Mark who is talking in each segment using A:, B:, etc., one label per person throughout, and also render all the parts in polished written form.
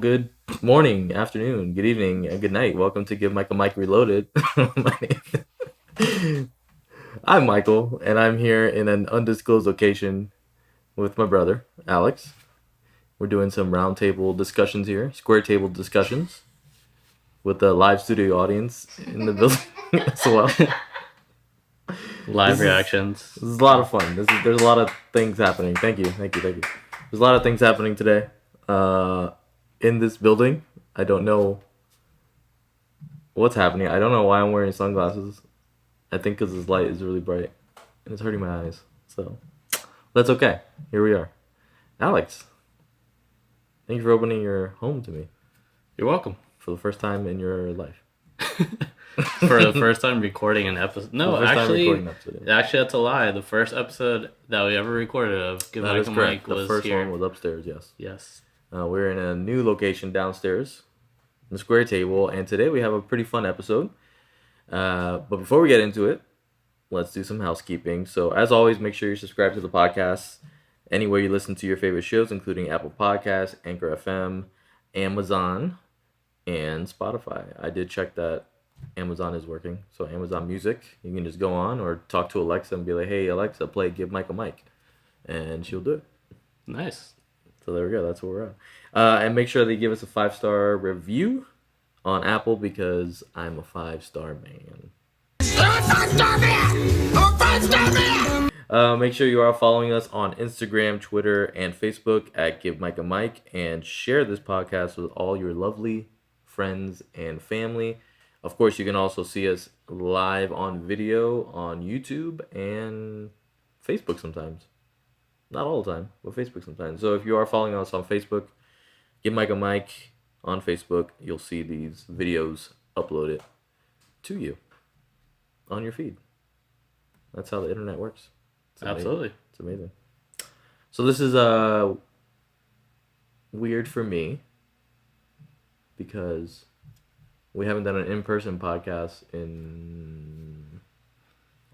A: good morning, afternoon, good evening, and good night. Welcome to Give Mike a Mic Reloaded. I'm Michael, and I'm here in an undisclosed location with my brother, Alex. We're doing some roundtable discussions here, square table discussions, with the live studio audience in the building as well.
B: Live reactions.
A: This is a lot of fun. There's a lot of things happening. Thank you. There's a lot of things happening today. In this building, I don't know what's happening. I don't know why I'm wearing sunglasses. I think because this light is really bright and it's hurting my eyes. So that's okay. Here we are. Alex, thank you for opening your home to me
B: You're welcome.
A: for the first time in your life.
B: For the first time recording an episode. No,
A: For the first time
B: actually,
A: recording an episode, yeah.
B: that's a lie. The first episode that we ever recorded of Give
A: That
B: Mike
A: is
B: a
A: correct.
B: Mic
A: The
B: was
A: first
B: here.
A: one was upstairs, yes.
B: Yes.
A: We're in a new location downstairs, the square table, and today we have a pretty fun episode. But before we get into it, let's do some housekeeping. So, as always, make sure you subscribe to the podcast anywhere you listen to your favorite shows, including Apple Podcasts, Anchor FM, Amazon, and Spotify. I did check that Amazon is working. So, Amazon Music, you can just go on or talk to Alexa and be like, hey, Alexa, play Give Mike a Mic. And she'll do it.
B: Nice.
A: So there we go. That's where we're at. And make sure they give us a 5-star review on Apple because I'm a 5-star man. Make sure you are following us on Instagram, Twitter, and Facebook at Give Mike a Mic, and share this podcast with all your lovely friends and family. Of course, you can also see us live on video on YouTube and Facebook sometimes. Not all the time, but Facebook sometimes. So if you are following us on Facebook, Give Mike a Mic on Facebook. You'll see these videos uploaded to you on your feed. That's how the internet works. It's amazing.
B: Absolutely.
A: It's amazing. So this is weird for me because we haven't done an in-person podcast in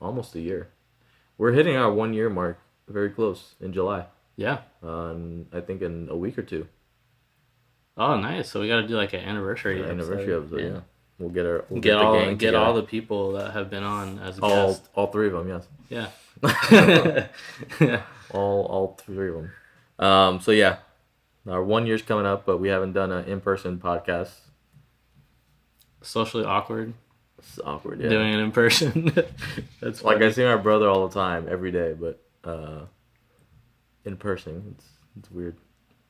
A: almost a year. We're hitting our 1-year mark. Very close in July.
B: Yeah.
A: I think in a week or two.
B: Oh, nice. So we got to do like an anniversary
A: episode. Yeah. We'll get our
B: get all the people that have been on as a guest.
A: All three of them, yes.
B: Yeah.
A: Yeah. all three of them. So yeah, our 1 year's coming up, but we haven't done an in-person podcast.
B: Socially awkward.
A: It's awkward, yeah.
B: Doing it in person. That's
A: like
B: funny.
A: I see my brother all the time, every day, but in person, it's weird.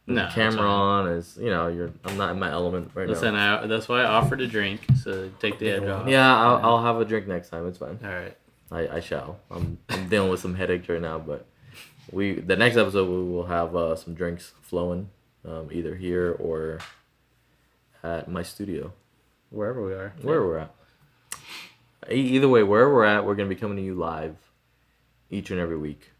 B: No,
A: The camera on is, I'm not in my element right
B: Listen,
A: now.
B: that's why I offered a drink, so take the edge off.
A: Yeah, I'll have a drink next time. It's fine.
B: All right.
A: I shall. I'm dealing with some headaches right now, but the next episode we will have some drinks flowing, either here or at my studio,
B: Wherever we are.
A: wherever we're at. Either way, wherever we're at, we're gonna be coming to you live each and every week.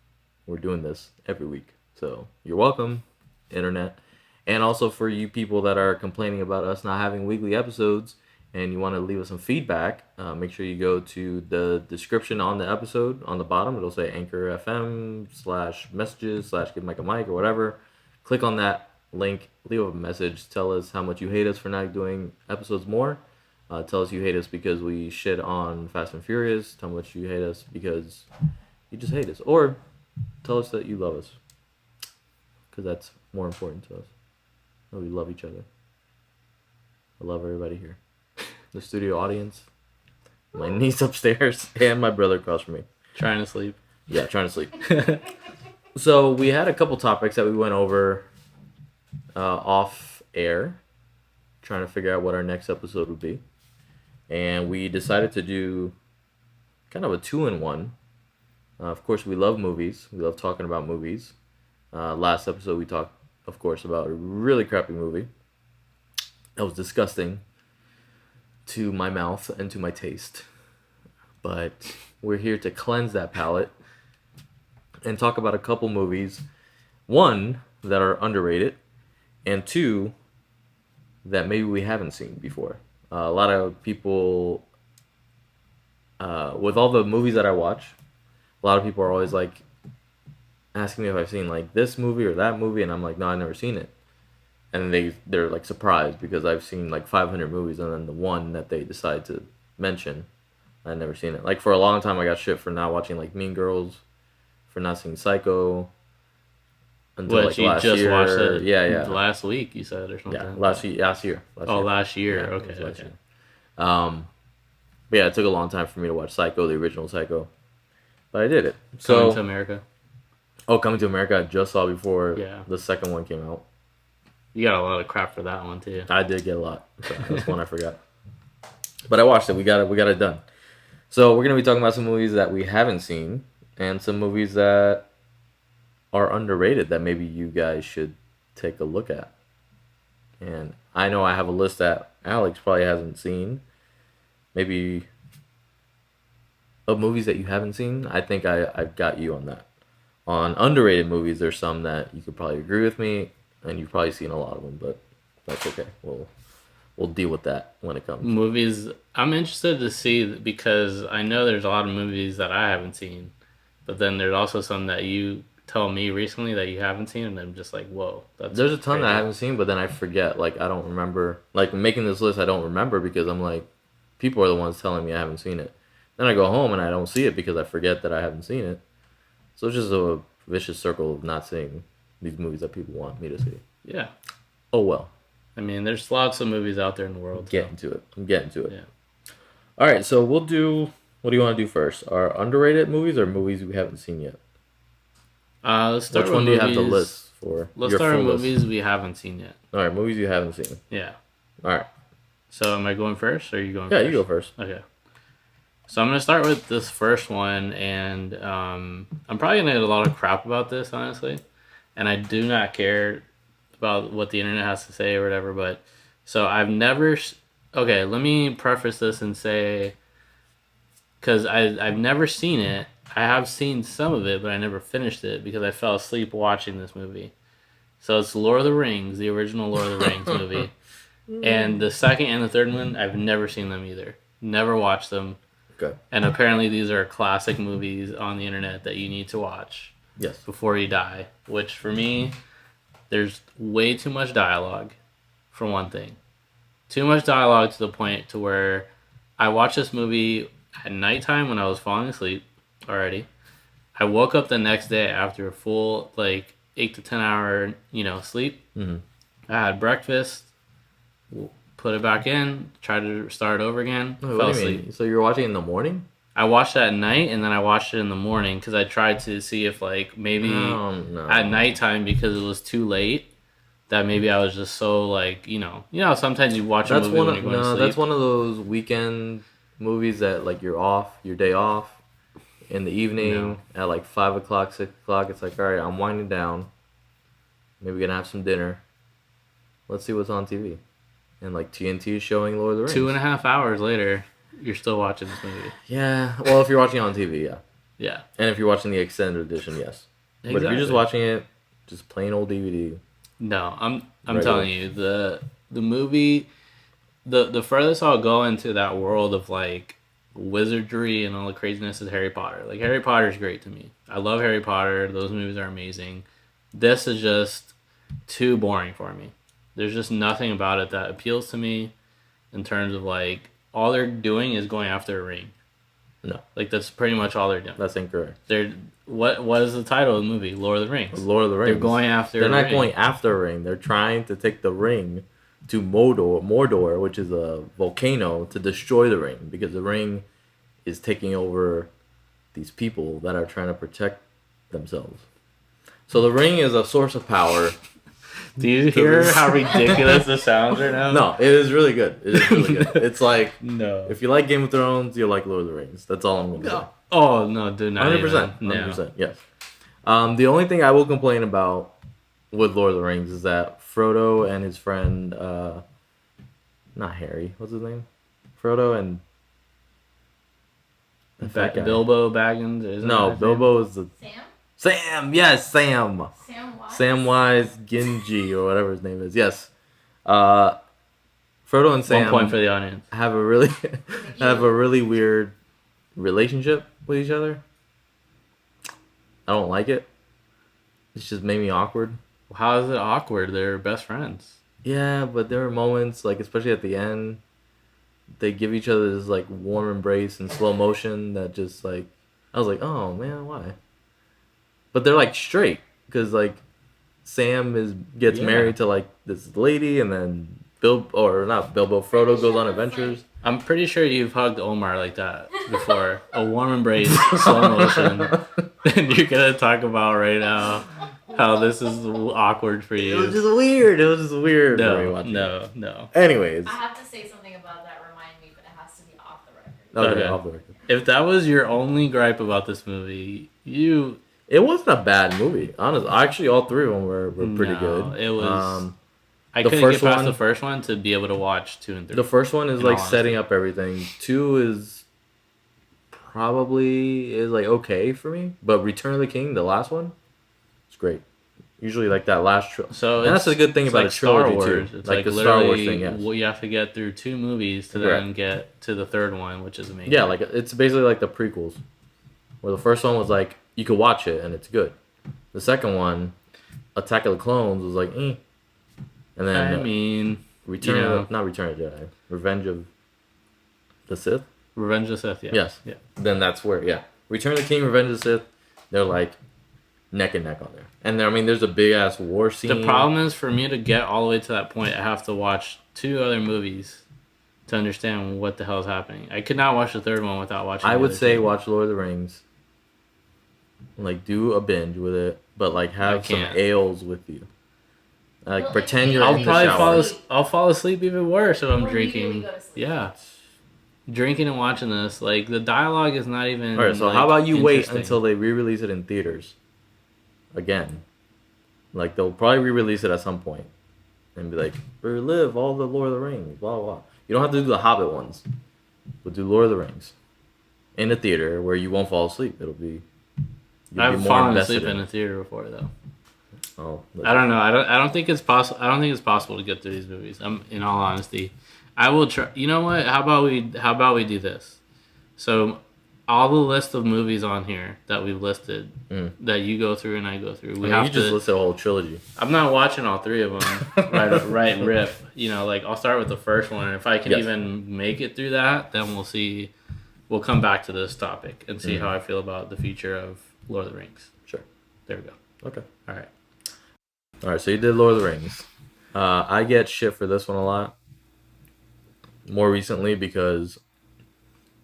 A: We're doing this every week, so you're welcome, internet. And also for you people that are complaining about us not having weekly episodes and you want to leave us some feedback, make sure you go to the description on the episode. On the bottom, it'll say Anchor FM /messages /Give Mike a Mic or whatever. Click on that link, leave a message, tell us how much you hate us for not doing episodes more. Tell us you hate us because we shit on Fast and Furious. Tell much you hate us because you just hate us. Or tell us that you love us, because that's more important to us. That we love each other. I love everybody here. The studio audience, my niece upstairs, and my brother across from me.
B: Trying to sleep.
A: Yeah, trying to sleep. So we had a couple topics that we went over off air, trying to figure out what our next episode would be. And we decided to do kind of a 2-in-1. Of course, we love movies. We love talking about movies. Last episode, we talked, of course, about a really crappy movie that was disgusting to my mouth and to my taste. But we're here to cleanse that palate and talk about a couple movies. One, that are underrated, and two, that maybe we haven't seen before. A lot of people, with all the movies that I watch, a lot of people are always like asking me if I've seen like this movie or that movie, and I'm like, no, I've never seen it. and they're like surprised because I've seen like 500 movies, and then the one that they decide to mention, I've never seen it. Like for a long time, I got shit for not watching like Mean Girls, for not seeing Psycho until
B: What
A: like
B: you
A: last
B: just
A: year.
B: watched it
A: Yeah, yeah,
B: last week? You said or something?
A: yeah. Last year.
B: Last year.
A: Yeah, it
B: Okay,
A: was last
B: okay.
A: year. But yeah, it took a long time for me to watch Psycho, the original Psycho, but I did it.
B: Coming to
A: So,
B: America.
A: Coming to America, I just saw before
B: Yeah.
A: the second one came out.
B: You got a lot of crap for that one too.
A: I did get a lot. So that's one I forgot. But I watched it. We got it done. So we're gonna be talking about some movies that we haven't seen and some movies that are underrated that maybe you guys should take a look at. And I know I have a list that Alex probably hasn't seen. Maybe of movies that you haven't seen. I think I've got you on that. On underrated movies, there's some that you could probably agree with me, and you've probably seen a lot of them, but that's okay. We'll deal with that when it comes.
B: Movies I'm interested to see because I know there's a lot of movies that I haven't seen, but then there's also some that you tell me recently that you haven't seen, and I'm just like, whoa, that's
A: There's a ton that I
B: crazy.
A: haven't seen, but then I forget. Like I don't remember. Like making this list, I don't remember because I'm like, people are the ones telling me I haven't seen it. Then I go home and I don't see it because I forget that I haven't seen it. So it's just a vicious circle of not seeing these movies that people want me to see.
B: Yeah,
A: Oh well,
B: I mean, there's lots of movies out there in the world.
A: getting to it. I'm getting to it.
B: Yeah.
A: All right, so we'll do. What do you want to do first? Our underrated movies or movies we haven't seen yet?
B: Let's start
A: Which
B: with
A: one do you have the
B: movies-
A: list for?
B: Let's
A: Your
B: start with
A: full list.
B: movies we haven't seen yet.
A: All right, movies you haven't seen.
B: Yeah.
A: All right,
B: So am I going first, or are you going?
A: yeah,
B: first?
A: you go first.
B: Okay. So I'm gonna start with this first one, and I'm probably gonna get a lot of crap about this, honestly, and I do not care about what the internet has to say or whatever. But so I've never. Okay, let me preface this and say, because I've never seen it. I have seen some of it, but I never finished it because I fell asleep watching this movie. So it's Lord of the Rings, the original Lord of the Rings movie, and the second and the third one I've never seen them either. Never watched them.
A: Okay.
B: And apparently, these are classic movies on the internet that you need to watch
A: Yes.
B: before you die. Which, for me, there's way too much dialogue, for one thing. Too much dialogue to the point to where I watched this movie at nighttime when I was falling asleep already. I woke up the next day after a full, 8 to 10 hour, sleep.
A: Mm-hmm.
B: I had breakfast, put it back in, tried to start it over again,
A: Wait,
B: fell
A: what do you
B: asleep.
A: mean? So you're watching in the morning?
B: I watched it at night and then I watched it in the morning because I tried to see if maybe
A: No.
B: at nighttime because it was too late that maybe I was just so sometimes you watch a
A: That's
B: movie
A: one.
B: when you're going to
A: No,
B: sleep.
A: that's one of those weekend movies that like you're off, your day off, in the evening at like 5 o'clock, 6 o'clock. It's like, all right, I'm winding down. Maybe gonna have some dinner. Let's see what's on TV. And like TNT is showing Lord of the Rings.
B: 2.5 hours later, you're still watching this movie.
A: Yeah. Well, if you're watching on TV, yeah.
B: Yeah,
A: And if you're watching the extended edition, yes. But if you're just
B: Exactly.
A: watching it, just plain old DVD.
B: no, I'm
A: Regular.
B: telling you the movie, the furthest I'll go into that world of wizardry and all the craziness is Harry Potter. Like Harry Potter is great to me. I love Harry Potter. Those movies are amazing. This is just too boring for me. There's just nothing about it that appeals to me in terms of all they're doing is going after a ring.
A: No,
B: That's pretty much all they're doing.
A: that's incorrect.
B: They're what is the title of the movie? Lord of the Rings.
A: Lord of the Rings.
B: They're going after
A: They're
B: a
A: not
B: ring.
A: going after a ring. They're trying to take the ring to Mordor, which is a volcano, to destroy the ring because the ring is taking over these people that are trying to protect themselves. So the ring is a source of power.
B: Do you hear how ridiculous this sounds right now?
A: No, it is really good. It is really good. It's like
B: No.
A: if you like Game of Thrones, you like Lord of the Rings. That's all I'm gonna say.
B: Oh no, dude, not
A: 100%.
B: even. No.
A: 100%. Yes. The only thing I will complain about with Lord of the Rings is that Frodo and his friend, not Harry, what's his name? Frodo and the fat guy.
B: Bilbo Baggins. Isn't
A: No,
B: that his
A: Bilbo is the
C: Sam?
A: Sam. Yes, Sam.
C: Sam Wise?
A: Samwise Gamgee or whatever his name is. Yes. Frodo and
B: name?
A: Sam
B: 1 point for the audience.
A: have a really have a really weird relationship with each other. I don't like it. It's just made me awkward.
B: How is it awkward? They're best friends.
A: Yeah, but there were moments like, especially at the end, they give each other this like warm embrace in slow motion that just like I was like, oh man, why? But they're like straight because like Sam is gets
B: Yeah.
A: married to like this lady, and then Bill or not Bilbo Frodo goes on adventures.
B: I'm pretty sure you've hugged Omar like that before. A warm embrace, slow motion. And you're gonna talk about right now how this is awkward for
A: It was
B: you.
A: just weird. It was just weird for me
B: No,
A: watching.
B: no.
A: Anyways,
C: I have to say something about that. Remind me, but it has to be off the record.
A: okay,
B: Okay.
A: off the record.
B: If that was your only gripe about this movie,
A: It wasn't a bad movie, honestly. Actually, all three of them were pretty
B: No,
A: good.
B: it was- I
A: The
B: couldn't
A: first
B: get past
A: one-
B: the first one to be able to watch 2 and 3.
A: The first one is
B: In
A: like
B: all
A: setting
B: honesty.
A: up everything. Two is probably is like okay for me, but Return of the King, the last one, it's great. Usually like that last
B: So
A: and that's
B: it's-
A: the good thing
B: it's
A: about
B: like
A: a trilogy
B: Star Wars.
A: too.
B: It's
A: Like
B: like
A: the Star Wars
B: literally
A: thing, yes.
B: you have to get through 2 movies to
A: Correct.
B: then get to the third one, which is amazing.
A: Yeah, like it's basically like the prequels, where the first one was like you could watch it and it's good. The second one, Attack of the Clones, was like, and then
B: I mean,
A: Return
B: you know.
A: of, not Return of the Jedi, Revenge of the Sith.
B: Revenge of the Sith. Yeah.
A: Yes.
B: Yeah.
A: Then that's where Return of the King, Revenge of the Sith, they're like neck and neck on there. And there, I mean, there's a big ass war scene.
B: The problem is for me to get all the way to that point, I have to watch 2 other movies to understand what the hell is happening. I could not watch the third one without watching.
A: I
B: the
A: would
B: other
A: say
B: 2.
A: watch Lord of the Rings. Like do a binge with it, but like have some
B: can't.
A: ales with you. Like
C: Well,
A: pretend
C: if
A: you're
C: you-
B: I'll
A: in
B: probably
A: the shower.
B: I'll fall asleep even worse if I'm
C: Or immediately
B: drinking.
C: go to sleep.
B: Yeah, drinking and watching this, like the dialogue is not even.
A: All right, so
B: like,
A: how about you wait
B: interesting.
A: until they re-release it in theaters? Again, like they'll probably re-release it at some point, and be like, relive all the Lord of the Rings, blah blah. Blah. You don't have to do the Hobbit ones, but do Lord of the Rings in the theater where you won't fall asleep. It'll be. You'll
B: I've
A: be more
B: fallen
A: invested
B: asleep in a theater before though.
A: Oh,
B: I don't know. I don't think it's possible. I don't think it's possible to get through these movies. In all honesty, I will try. You know what? How about we do this? So, all the list of movies on here that we've listed, that you go through and I go through, we
A: I mean,
B: have
A: you
B: to.
A: just listed a whole trilogy.
B: I'm not watching all 3 of them right rip. You know, like I'll start with the first one, and if I can
A: Yes.
B: even make it through that, then we'll see. We'll come back to this topic and see how I feel about the future of Lord of the Rings.
A: Sure.
B: There we go.
A: Okay.
B: All right.
A: All right. So you did Lord of the Rings. I get shit for this one a lot. More recently because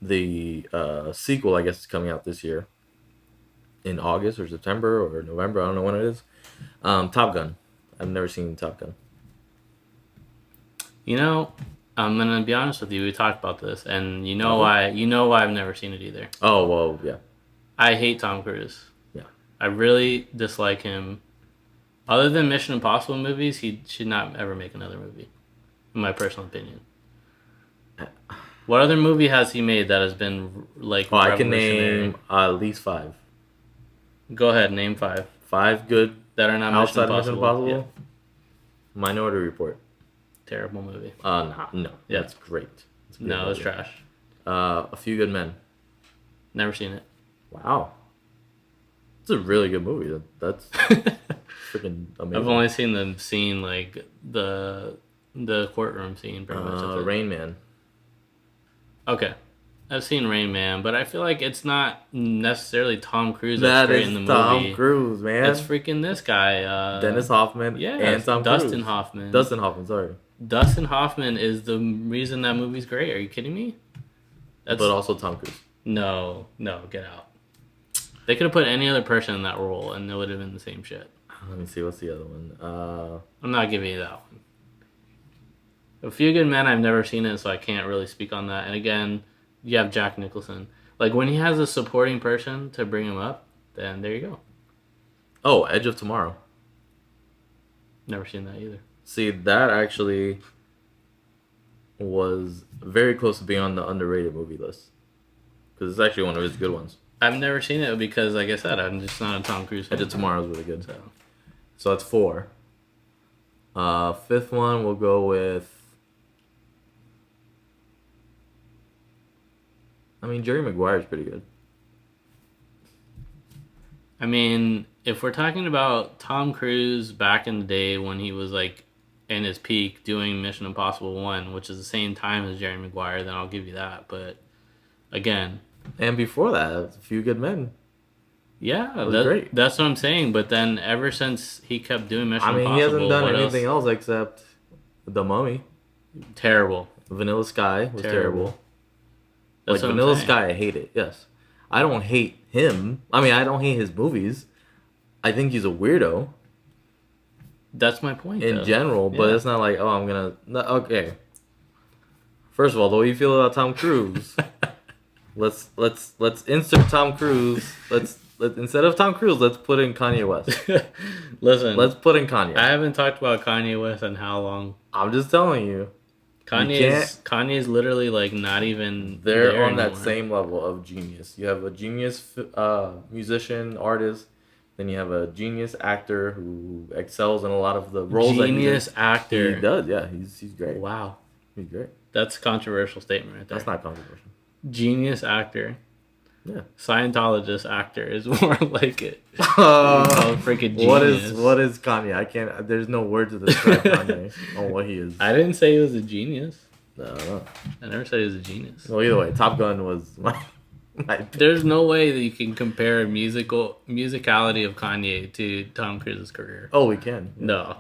A: the sequel, I guess, is coming out this year. In August or September or November. I don't know when it is. Top Gun. I've never seen Top Gun.
B: You know, I'm gonna be honest with you. We talked about this, and you know why. You know why I've never seen it either.
A: Oh, well, yeah.
B: I hate Tom Cruise.
A: Yeah.
B: I really dislike him. Other than Mission Impossible movies, he should not ever make another movie. In my personal opinion. What other movie has he made that has been like?
A: Well, I can
B: revolutionary?
A: name at least 5.
B: Go ahead, name 5
A: 5 good
B: that are not
A: outside of
B: Mission
A: Mission
B: Impossible.
A: Impossible. Minority Report.
B: Yeah. Terrible movie.
A: No.
B: Yeah.
A: That's great. It's a
B: No,
A: good
B: it's
A: movie.
B: trash.
A: A Few Good Men.
B: Never seen it.
A: Wow. It's a really good movie. That's freaking amazing.
B: I've only seen the scene like the courtroom scene pretty much. That's it.
A: Rain Man.
B: Okay. I've seen Rain Man, but I feel like it's not necessarily Tom Cruise that's great in the movie.
A: Tom Cruise, man.
B: It's freaking this guy.
A: Dennis Hoffman
B: Yeah,
A: and Tom
B: Dustin
A: Cruise.
B: Hoffman.
A: Dustin Hoffman, sorry.
B: Dustin Hoffman is the reason that movie's great. Are you kidding me? That's
A: But also Tom Cruise.
B: no, get out. They could have put any other person in that role, and it would have been the same shit.
A: Let me see, what's the other one?
B: I'm not giving you that one. A Few Good Men, I've never seen it, so I can't really speak on that. And again, you have Jack Nicholson. Like, when he has a supporting person to bring him up, then there you go.
A: Oh, Edge of Tomorrow.
B: Never seen that either.
A: See, that actually was very close to being on the underrated movie list. Because it's actually one of his good ones.
B: I've never seen it because, like I said, I'm just not a Tom Cruise fan.
A: Edge of Tomorrow is really good.
B: So,
A: So that's 4. 5th one, we'll go with... I mean, Jerry Maguire's pretty good.
B: I mean, if we're talking about Tom Cruise back in the day when he was, like, in his peak doing Mission Impossible 1, which is the same time as Jerry Maguire, then I'll give you that. But again,
A: And before that, A Few Good Men.
B: yeah,
A: was great.
B: that's what I'm saying. But then ever since he kept doing Mission
A: I mean,
B: Impossible,
A: he hasn't done
B: what
A: anything else except The Mummy.
B: Terrible.
A: Vanilla Sky was terrible.
B: That's
A: Like
B: what I'm
A: Vanilla
B: saying.
A: Sky, I hate it. Yes, I don't hate him. I mean, I don't hate his movies. I think he's a weirdo
B: That's my point.
A: in
B: though.
A: general, but
B: Yeah.
A: it's not like, oh, I'm gonna. No, okay. First of all, the way you feel about Tom Cruise, let's insert Tom Cruise. Let's instead of Tom Cruise, let's put in Kanye West.
B: Listen,
A: Let's put in Kanye.
B: I haven't talked about Kanye West in how long.
A: I'm just telling you,
B: Kanye's literally like not even
A: they're
B: there
A: on that
B: anymore.
A: same level of genius. You have a genius musician, artist, then you have a genius actor who excels in a lot of the roles
B: Genius
A: that
B: actor.
A: he does. Yeah, he's great.
B: Wow,
A: He's great.
B: that's a controversial statement right there.
A: That's not controversial.
B: Genius actor.
A: Yeah.
B: Scientologist actor is more like it. Oh, freaking genius.
A: What is Kanye? I can't. There's no word to describe Kanye on what he is.
B: I didn't say he was a genius.
A: No.
B: I never said he was a genius.
A: Well, either way, Top Gun was my
B: There's no way that you can compare musicality of Kanye to Tom Cruise's career.
A: Oh, we can.
B: No.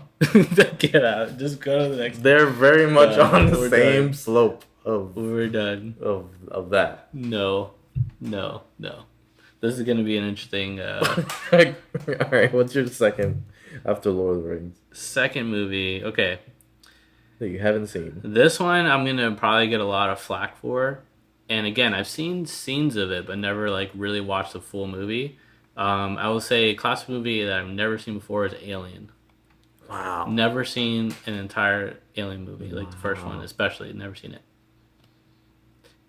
B: Get out. Just go to the next.
A: They're very much
B: Yeah,
A: on the
B: we're
A: same
B: done.
A: slope of
B: We're done.
A: that.
B: No. This is going to be an interesting
A: All right, what's your second after Lord of the Rings
B: second movie. Okay.
A: that you haven't seen?
B: This one I'm going to probably get a lot of flack for. And again, I've seen scenes of it, but never like really watched the full movie. I will say a classic movie that I've never seen before is Alien.
A: Wow.
B: Never seen an entire Alien movie, like the first one especially. Never seen it.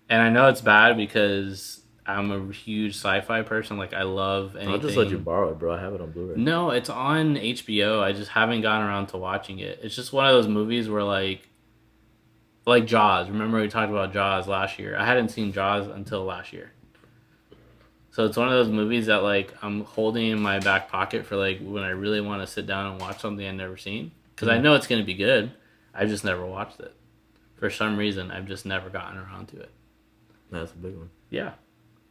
B: And I know it's bad because I'm a huge sci-fi person. Like I love anything.
A: I'll just let you borrow it, bro. I have it on Blu-ray.
B: No, it's on HBO. I just haven't gotten around to watching it. It's just one of those movies where like Jaws. Remember we talked about Jaws last year? I hadn't seen Jaws until last year. So it's one of those movies that like I'm holding in my back pocket for like when I really want to sit down and watch something I've never seen. Because I know it's going to be good. I've just never watched it. For some reason, I've just never gotten around to it.
A: That's a big one.
B: Yeah.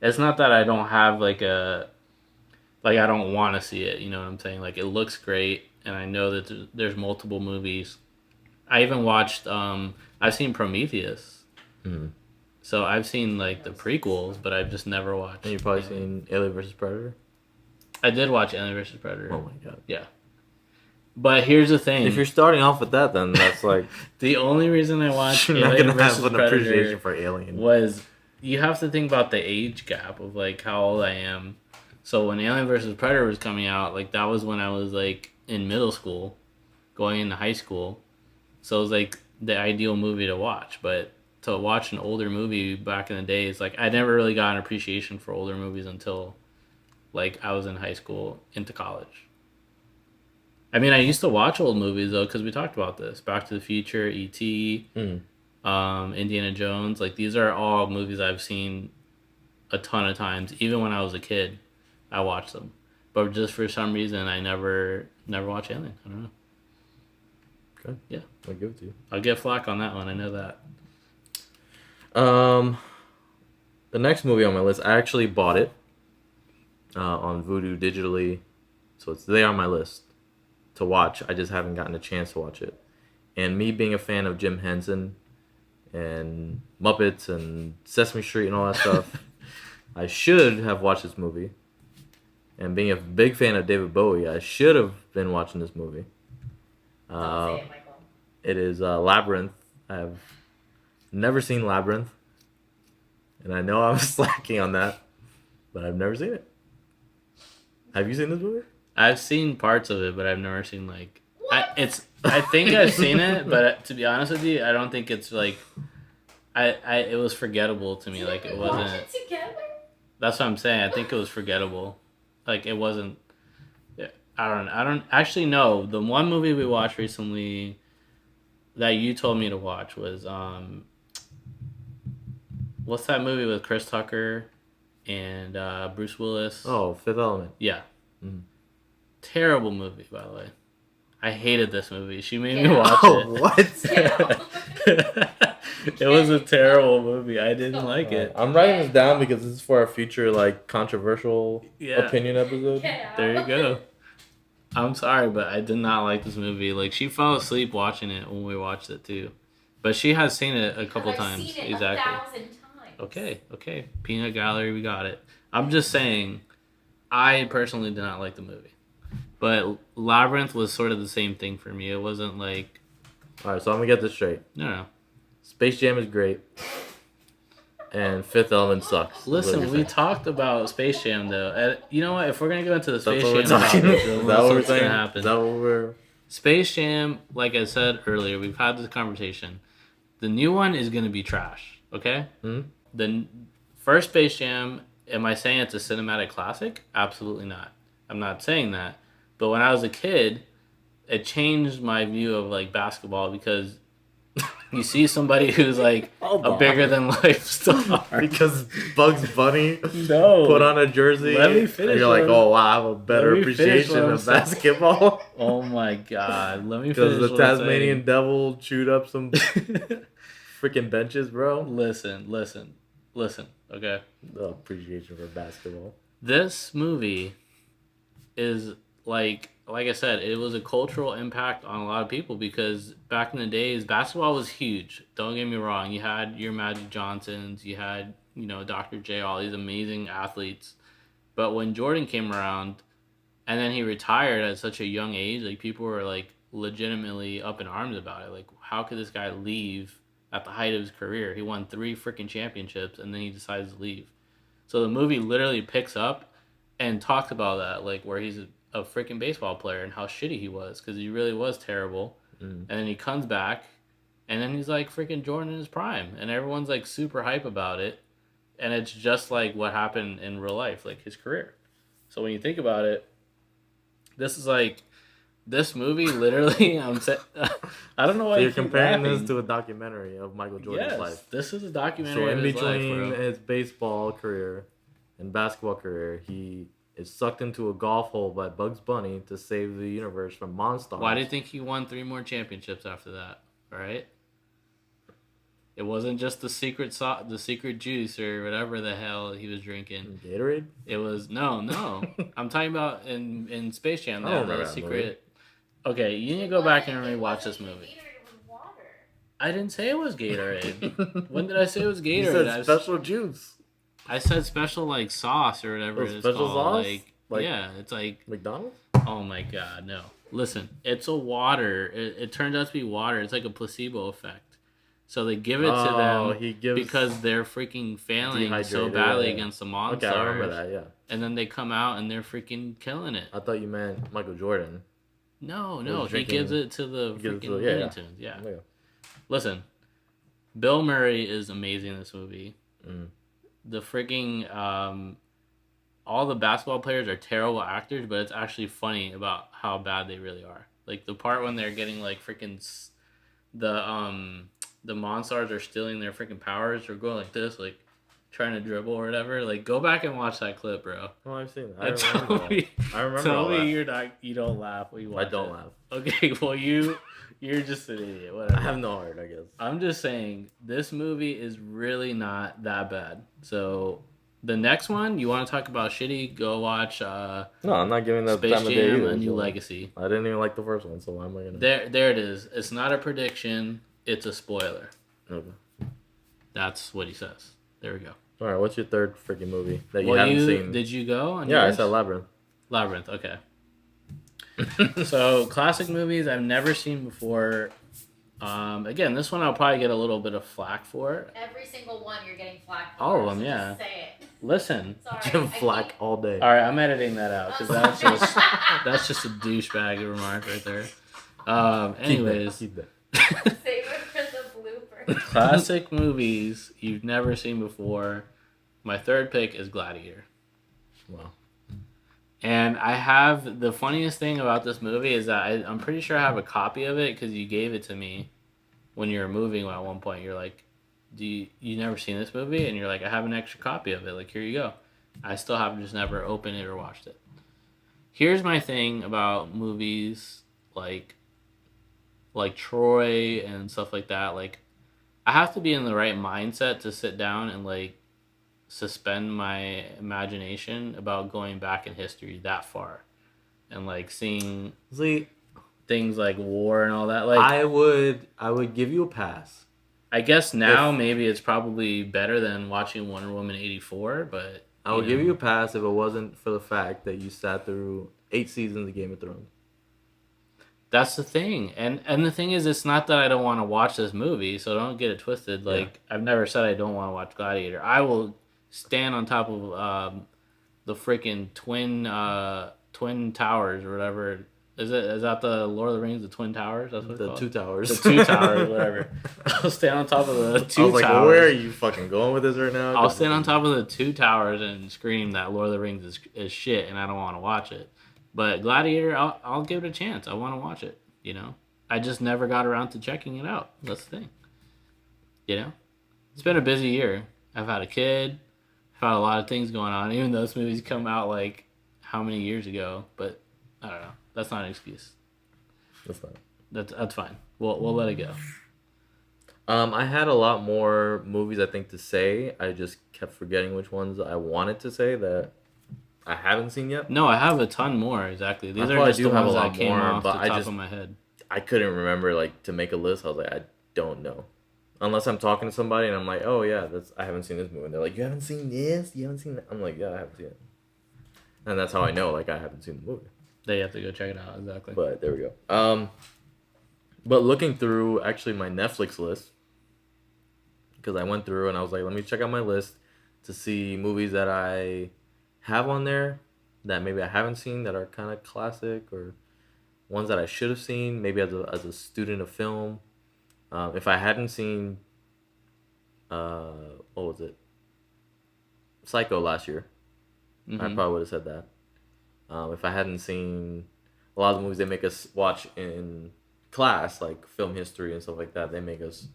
B: It's not that I don't have like I don't want to see it. You know what I'm saying? Like it looks great. And I know that there's multiple movies. I even watched, I've seen Prometheus.
A: Mm-hmm.
B: So I've seen like the prequels, but I've just never watched.
A: And you've probably seen Alien vs. Predator?
B: I did watch Alien vs. Predator.
A: Oh my god.
B: Yeah. But here's the thing.
A: If you're starting off with that, then that's like...
B: The only reason I watched
A: you're not
B: Alien
A: going to have
B: vs.
A: an
B: Predator
A: appreciation for Alien.
B: was you have to think about the age gap of like how old I am. So when Alien vs. Predator was coming out, like that was when I was like in middle school, going into high school. So it was like the ideal movie to watch. But to watch an older movie back in the days, like I never really got an appreciation for older movies until like I was in high school into college. I mean, I used to watch old movies though because we talked about this: Back to the Future, E.T., Indiana Jones. Like these are all movies I've seen a ton of times. Even when I was a kid, I watched them. But just for some reason, I never watched Alien. I don't know.
A: Okay.
B: Yeah,
A: I'll give it to you.
B: I'll get flack on that one. I know that.
A: The next movie on my list, I actually bought it on Vudu digitally, so it's there on my list to watch. I just haven't gotten a chance to watch it. And me being a fan of Jim Henson and Muppets and Sesame Street and all that stuff, I should have watched this movie. And being a big fan of David Bowie, I should have been watching this movie.
C: Don't say it, Michael.
A: It is Labyrinth. I have never seen Labyrinth. And I know I'm slacking on that, but I've never seen it. Have you seen this movie?
B: I've seen parts of it, but I've never seen like. I think I've seen it, but to be honest with you, I don't think it's like. It was forgettable to me.
C: Did
B: Like
C: we
B: it
C: watch
B: wasn't.
C: it together?
B: That's what I'm saying. I think it was forgettable. Like it wasn't. I don't actually know. The one movie we watched recently that you told me to watch was what's that movie with Chris Tucker and Bruce Willis?
A: Oh, Fifth Element.
B: Yeah.
A: Mhm.
B: Terrible movie, by the way. I hated this movie. She made me
C: Yeah.
B: watch
A: Oh,
B: it.
A: what?
B: It was a terrible movie. I didn't like it.
A: I'm writing this down because this is for our future like controversial
B: Yeah.
A: opinion episode.
C: Get out.
B: There you go. I'm sorry, but I did not like this movie. Like, she fell asleep watching it when we watched it too, but she has seen it a couple
C: I've
B: times.
C: Seen it
B: Exactly.
C: 1,000 times.
B: Okay. Peanut Gallery, we got it. I'm just saying, I personally did not like the movie, but Labyrinth was sort of the same thing for me. It wasn't like,
A: All right, so I'm gonna get this straight.
B: no.
A: Space Jam is great, and Fifth Element sucks. is what
B: Listen,
A: you're
B: we
A: saying.
B: talked about Space Jam though. You know what? If we're gonna go into the
A: That's
B: Space
A: what we're
B: Jam
A: talking.
B: topic,
A: Is
B: then
A: that what we're
B: what's gonna
A: saying?
B: happen?
A: Is that what we're?
B: Space Jam, like I said earlier, we've had this conversation. The new one is gonna be trash. Okay.
A: Hmm?
B: The first Space Jam, am I saying it's a cinematic classic? Absolutely not. I'm not saying that. But when I was a kid, it changed my view of like basketball because you see somebody who's like
A: Hold
B: a
A: on.
B: bigger than life star.
A: Because Bugs Bunny
B: No.
A: put on a jersey.
B: Let me finish
A: And you're like,
B: what I'm-
A: oh wow, I have a better
B: Let me finish
A: appreciation
B: what I'm
A: of
B: saying.
A: basketball.
B: Oh my god. Let me
A: Because
B: finish
A: the
B: what I'm
A: Tasmanian devil chewed up some
B: saying.
A: freaking benches, bro.
B: Listen. Okay.
A: The appreciation for basketball.
B: This movie is like I said, it was a cultural impact on a lot of people because back in the days, basketball was huge. Don't get me wrong. You had your Magic Johnsons, you had, Dr. J, all these amazing athletes. But when Jordan came around and then he retired at such a young age, like people were like legitimately up in arms about it. Like, how could this guy leave at the height of his career? He won 3 freaking championships and then he decides to leave. So the movie literally picks up and talks about that, like where he's a freaking baseball player and how shitty he was because he really was terrible. And then he comes back and then he's like freaking Jordan in his prime and everyone's like super hype about it. And it's just like what happened in real life, like his career. So when you think about it, this is like this movie literally. I don't know why
A: So you're
B: keep
A: comparing
B: laughing.
A: this to a documentary of Michael Jordan's
B: Yes,
A: life.
B: this is a documentary
A: So in
B: of his life,
A: between
B: bro.
A: his baseball career and basketball career, he is sucked into a golf hole by Bugs Bunny to save the universe from monsters.
B: Why do you think he won 3 more championships after that? Right? It wasn't just the secret the secret juice or whatever the hell he was drinking.
A: Gatorade?
B: It was no. I'm talking about in Space Jam.
A: I
B: They
A: don't
B: had the
A: remember that
B: secret. Okay, you need to go back and rewatch this movie.
C: Gatorade with water.
B: I didn't say it was Gatorade. When did I say it was
A: You
B: Gatorade?
A: said special juice.
B: I said special like sauce or whatever
A: Oh,
B: it's
A: special
B: called.
A: sauce? Like-
B: Yeah, it's like
A: McDonald's?
B: oh my god, no. Listen, it's a water. It turns out to be water. It's like a placebo effect. So they give it to them
A: he gives
B: because they're freaking failing so
A: Dehydrated,
B: badly
A: yeah.
B: against the monsters.
A: Okay, I remember that. Yeah,
B: And then they come out and they're freaking killing it.
A: I thought you meant Michael Jordan.
B: No,
A: was
B: he
A: drinking-
B: gives it to the
A: he gives it
B: freaking
A: to- yeah,
B: Looney
A: yeah.
B: Tunes. Yeah.
A: Yeah.
B: Listen, Bill Murray is amazing in this movie.
A: Mm.
B: The freaking all the basketball players are terrible actors, but it's actually funny about how bad they really are. Like the part when they're getting like freaking the Monstars are stealing their freaking powers or going like this, like trying to dribble or whatever. Like go back and watch that clip, bro.
A: Oh, I've seen that.
B: And
A: I remember
B: tell me,
A: that. I remember
B: tell
A: all
B: me
A: that.
B: you don't laugh when you watch
A: I don't
B: it.
A: laugh.
B: Okay, well you're just an idiot. Whatever.
A: I have no heart, I guess.
B: I'm just saying this movie is really not that bad. So the next one, you want to talk about shitty? Go watch
A: No, I'm not giving that
B: Space
A: time of day
B: Jam:
A: either.
B: A New
A: so-
B: Legacy.
A: I didn't even like the first one, so why am I gonna?
B: There it is. It's not a prediction. It's a spoiler.
A: Okay.
B: That's what he says. There we go.
A: All right, what's your third freaking movie that you
B: Well,
A: haven't seen?
B: did you go? On
A: Yeah, I
B: yours?
A: said Labyrinth.
B: Labyrinth. Okay. So classic movies I've never seen before. Again, this one I'll probably get a little bit of flack for.
C: Every single one you're getting flack for.
B: All of them,
C: so
B: yeah.
C: Just say it.
B: Listen.
C: Sorry.
A: Jim
C: I
A: Flack
C: keep-
A: all day.
B: All right, I'm editing that out because
C: Oh,
B: that's
C: sorry.
B: just a douchebag remark right there.
A: Keep that,
B: Anyways,
A: keep that.
C: Save it for the blooper.
B: classic movies you've never seen before. My third pick is Gladiator.
A: Wow.
B: And I have the funniest thing about this movie is that I'm pretty sure I have a copy of it because you gave it to me when you were moving at one point. You're like, you never seen this movie? And you're like, I have an extra copy of it. Like, here you go. I still have just never opened it or watched it. Here's my thing about movies like Troy and stuff like that, like I have to be in the right mindset to sit down and like suspend my imagination about going back in history that far and like seeing
A: See,
B: things like war and all that. Like
A: I would give you a pass.
B: I guess now
A: If-
B: maybe it's probably better than watching Wonder Woman 84, but
A: I would give you a pass if it wasn't for the fact that you sat through 8 seasons of Game of Thrones.
B: that's the thing. And the thing is, it's not that I don't want to watch this movie, so don't get it twisted. Like I've never said I don't want to watch Gladiator. I will stand on top of the freaking twin towers or whatever. Is that the Lord of the Rings, the Twin Towers? That's what it's
A: The
B: called?
A: 2 towers.
B: The two towers, whatever. I'll stand on top of the two
A: I was like,
B: towers.
A: where are you fucking going with this right now?
B: I'll stand on top of the two towers and scream that Lord of the Rings is shit, and I don't want to watch it. But Gladiator, I'll give it a chance. I want to watch it. You know, I just never got around to checking it out. That's the thing. You know, it's been a busy year. I've had a kid. I've had a lot of things going on. Even though this movie's come out like how many years ago, but I don't know. That's not an excuse.
A: That's fine.
B: That's fine. We'll let it go.
A: I had a lot more movies I think to say. I just kept forgetting which ones I wanted to say that I haven't seen yet.
B: No, I have a ton more. Exactly. These are
A: probably
B: just
A: do
B: the
A: have a
B: ones
A: lot
B: that came
A: more,
B: off the
A: but I
B: top
A: just-
B: of my head.
A: I couldn't remember like to make a list. I was like, I don't know. Unless I'm talking to somebody and I'm like, oh yeah, I haven't seen this movie. And they're like, you haven't seen this? You haven't seen that? I'm like, yeah, I haven't seen it. And that's how I know like I haven't seen the movie.
B: They have to go check it out. Exactly.
A: But there we go. But looking through actually my Netflix list, because I went through and I was like, let me check out my list to see movies that I have on there that maybe I haven't seen that are kind of classic or ones that I should have seen maybe as a student of film. If I hadn't seen, what was it? Psycho last year, I probably would have said that. If I hadn't seen a lot of the movies they make us watch in class, like film history and stuff like that, they make us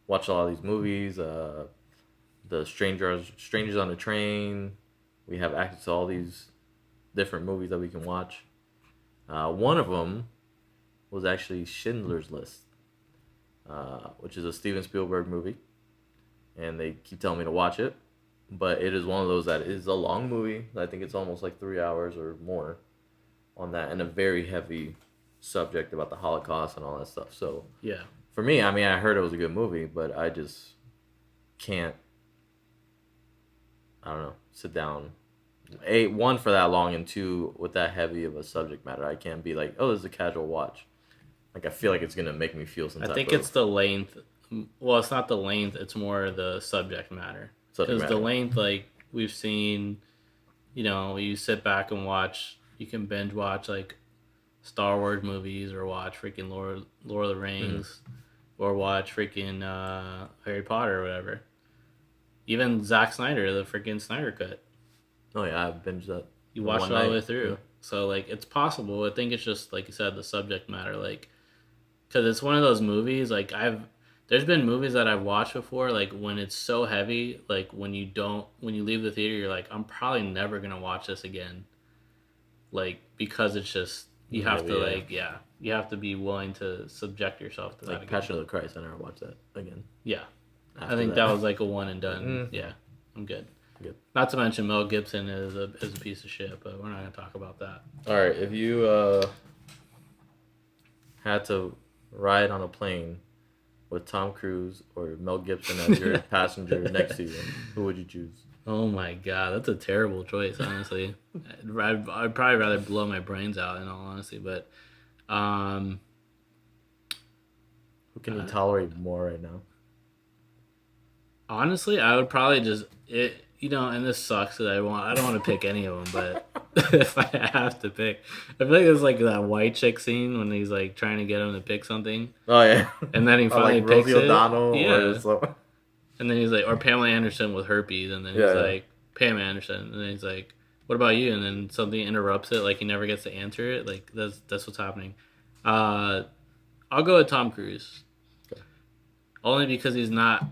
A: watch a lot of these movies. The Strangers on the Train. We have access to all these different movies that we can watch. One of them was actually Schindler's List, which is a Steven Spielberg movie, and they keep telling me to watch it, but it is one of those that is a long movie. I think it's almost like 3 hours or more on that, and a very heavy subject about the Holocaust and all that stuff. So
B: Yeah.
A: for me, I mean, I heard it was a good movie, but I just can't, I don't know, sit down. One, for that long, and two, with that heavy of a subject matter. I can't be like, oh, this is a casual watch. Like, I feel like it's going to make me feel some
B: I
A: type
B: think
A: of
B: it's the length. Well, it's not the length. It's more the subject matter.
A: subject
B: Because the
A: matter.
B: length, like we've seen, you sit back and watch. You can binge watch like Star Wars movies, or watch freaking Lord of the Rings, or watch freaking Harry Potter or whatever. Even Zack Snyder, the freaking Snyder Cut.
A: Oh, yeah, I've binged that.
B: You
A: in
B: watch
A: one
B: it all the
A: night.
B: way through.
A: Yeah.
B: So, like, it's possible. I think it's just, like you said, the subject matter. Like, because it's one of those movies, like, there's been movies that I've watched before, like, when it's so heavy, like, when you leave the theater, you're like, I'm probably never going to watch this again. Like, because it's just, you have to,
A: Yeah.
B: like, you have to be willing to subject yourself to that
A: Like,
B: again.
A: Passion of the Christ, I never watched that again.
B: Yeah. I
A: After
B: think that was, like, a one and done.
A: Mm.
B: Yeah. I'm good.
A: Good.
B: Not to mention Mel Gibson is a piece of shit, but we're not going to talk about that.
A: All right, if you had to ride on a plane with Tom Cruise or Mel Gibson as your passenger next to you, who would you choose?
B: Oh my god, that's a terrible choice, honestly. I'd probably rather blow my brains out, in all honesty, but
A: Who can you tolerate more right now?
B: honestly, I would probably just and this sucks because I don't want to pick any of them, but if I have to pick, I feel like it's like that white chick scene when he's like trying to get him to pick something,
A: Oh yeah,
B: and then he
A: or
B: finally
A: like
B: picks
A: Rosie
B: it.
A: O'Donnell.
B: Yeah,
A: Or so.
B: and then he's like, or Pamela Anderson with herpes, and then he's
A: Yeah.
B: like, Pam Anderson, and then he's like, what about you? And then something interrupts it, like he never gets to answer it. Like that's what's happening. I'll go with Tom Cruise, only because he's not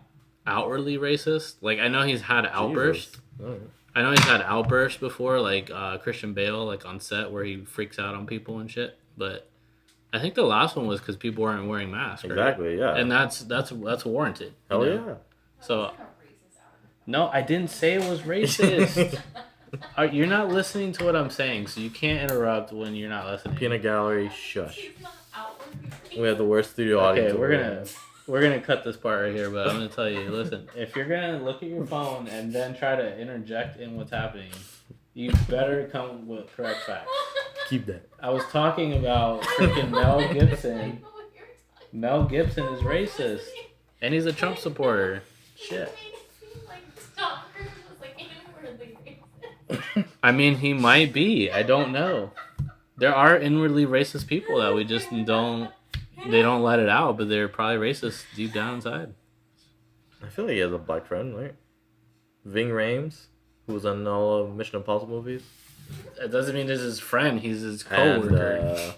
B: outwardly racist. Like I know he's had outbursts.
A: Jesus. All right.
B: I know he's had outbursts before, like Christian Bale, like on set where he freaks out on people and shit. But I think the last one was because people weren't wearing masks. Right?
A: Exactly. Yeah.
B: And that's warranted.
A: Hell
B: you
A: yeah.
B: know? So no, I didn't say it was racist. You're not listening to what I'm saying, so you can't interrupt when you're not listening.
A: Peanut gallery. Shush.
C: He's not outwardly racist.
A: We have the worst studio audience.
B: Okay,
A: over
B: we're gonna cut this part right here, but I'm gonna tell you. Listen, if you're gonna look at your phone and then try to interject in what's happening, you better come with correct facts.
A: Keep that.
B: I was talking about freaking Mel Gibson. Mel Gibson is racist, and he's a Trump supporter. Shit. I mean, he might be. I don't know. There are inwardly racist people that we just don't. They don't let it out, but they're probably racist deep down inside.
A: I feel like he has a black friend, right? Ving Rhames, who was on all of Mission Impossible movies.
B: It doesn't mean this is his friend. He's his
A: And
B: coworker.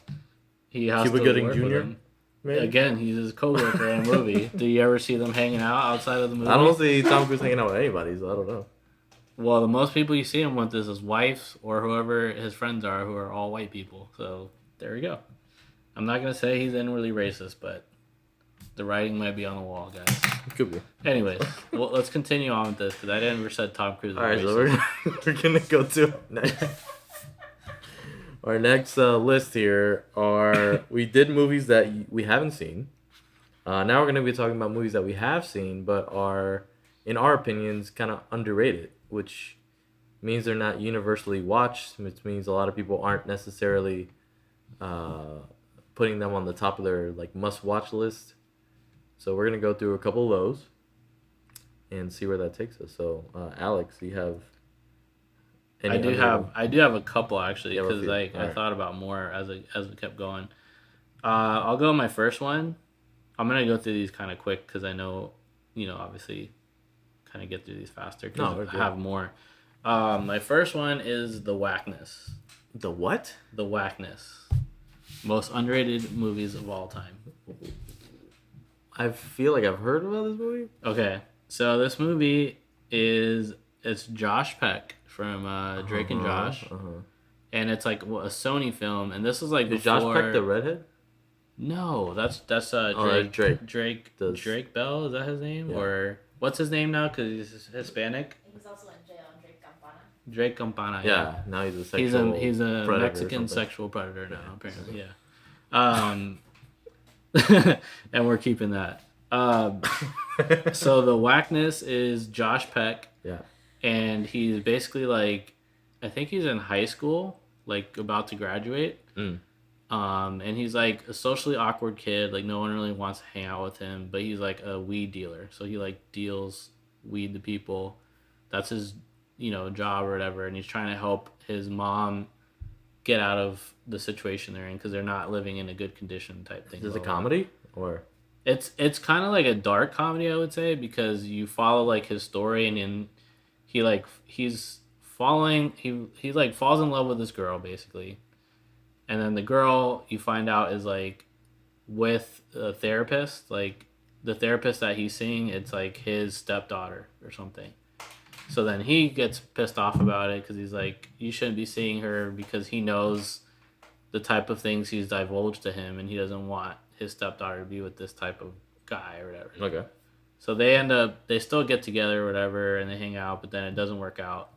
B: He has
A: Cuba
B: to
A: Gooding
B: work with
A: Jr.?
B: him.
A: Maybe?
B: Again, he's his coworker in a movie. Do you ever see them hanging out outside of the movie?
A: I don't see Tom Cruise hanging out with anybody, so I don't know.
B: Well, the most people you see him with is his wife or whoever his friends are, who are all white people. So there we go. I'm not gonna say he's inwardly racist, but the writing might be on the wall, guys.
A: Could be.
B: Anyways, well, let's continue on with this because I never said Tom Cruise was
A: All right,
B: racist.
A: so we're gonna go to next. Our next list here are we did movies that we haven't seen. Now we're gonna be talking about movies that we have seen, but are, in our opinions, kind of underrated, which means they're not universally watched, which means a lot of people aren't necessarily putting them on the top of their like must-watch list. So we're gonna go through a couple of those and see where that takes us. So, Alex, you have any?
B: I do have a couple actually
A: You have a
B: because
A: few.
B: like I
A: Alright.
B: thought about more as we kept going. I'll go with my first one. I'm gonna go through these kind of quick because I know, obviously, kind of get through these faster
A: No,
B: because
A: we're
B: I
A: good.
B: have more. My first one is The Whackness.
A: The what?
B: The Whackness, most underrated movies of all time.
A: I feel like I've heard about this movie.
B: Okay, so this movie it's Josh Peck from Drake and Josh, and it's like a Sony film, and this is like
A: Is Josh Peck
B: before-
A: the redhead?
B: No, that's Drake.
A: Oh, that's Drake. Does-
B: Drake Bell, is that his name?
A: Yeah.
B: Or what's his name now? Because he's Hispanic.
C: He was also in jail on Drake Campana.
B: Drake Campana.
A: Yeah. Now he's a sexual.
B: He's a
A: predator or
B: Mexican
A: something.
B: sexual predator now, apparently. Yeah. And we're keeping that. So the Whackness is Josh Peck,
A: Yeah.
B: and he's basically like, I think he's in high school, like about to graduate.
A: Mm.
B: And he's like a socially awkward kid, like no one really wants to hang out with him, but he's like a weed dealer. So he like deals weed to people. That's his, job or whatever, and he's trying to help his mom get out of the situation they're in because they're not living in a good condition type thing.
A: Is this a comedy or?
B: It's kind of like a dark comedy, I would say, because you follow like his story, and then he's falling he like falls in love with this girl basically, and then the girl you find out is like with a therapist, like the therapist that he's seeing, it's like his stepdaughter or something. So then he gets pissed off about it because he's like, you shouldn't be seeing her, because he knows the type of things he's divulged to him, and he doesn't want his stepdaughter to be with this type of guy or whatever.
A: Okay.
B: So they still get together or whatever, and they hang out, but then it doesn't work out.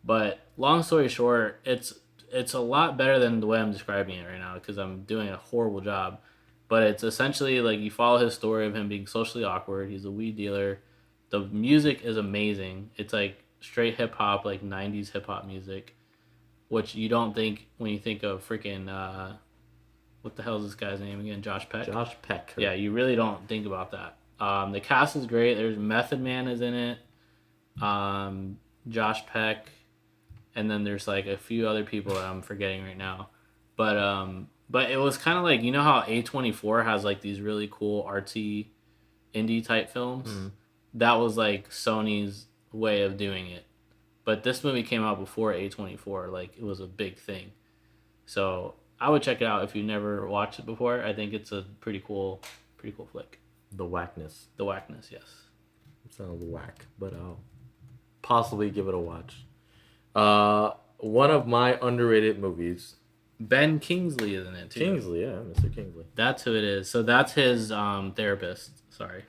B: But long story short, it's a lot better than the way I'm describing it right now, because I'm doing a horrible job. But it's essentially like you follow his story of him being socially awkward. He's a weed dealer. The music is amazing. It's like straight hip hop, like 90s hip hop music, which you don't think when you think of freaking what the hell is this guy's name again? Josh Peck.
A: Josh Peck.
B: Yeah, you really don't think about that. The cast is great. There's Method Man is in it. Josh Peck, and then there's like a few other people that I'm forgetting right now. But it was kind of like, how A24 has like these really cool artsy indie type films.
A: Mhm.
B: That was like Sony's way of doing it. But this movie came out before A24, like it was a big thing. So I would check it out if you never watched it before. I think it's a pretty cool flick.
A: The Whackness.
B: The Whackness, yes.
A: It sounds whack, but I'll possibly give it a watch. One of my underrated movies
B: Ben Kingsley is in it too.
A: Kingsley, yeah, Mr. Kingsley.
B: That's who it is. So that's his therapist. Sorry.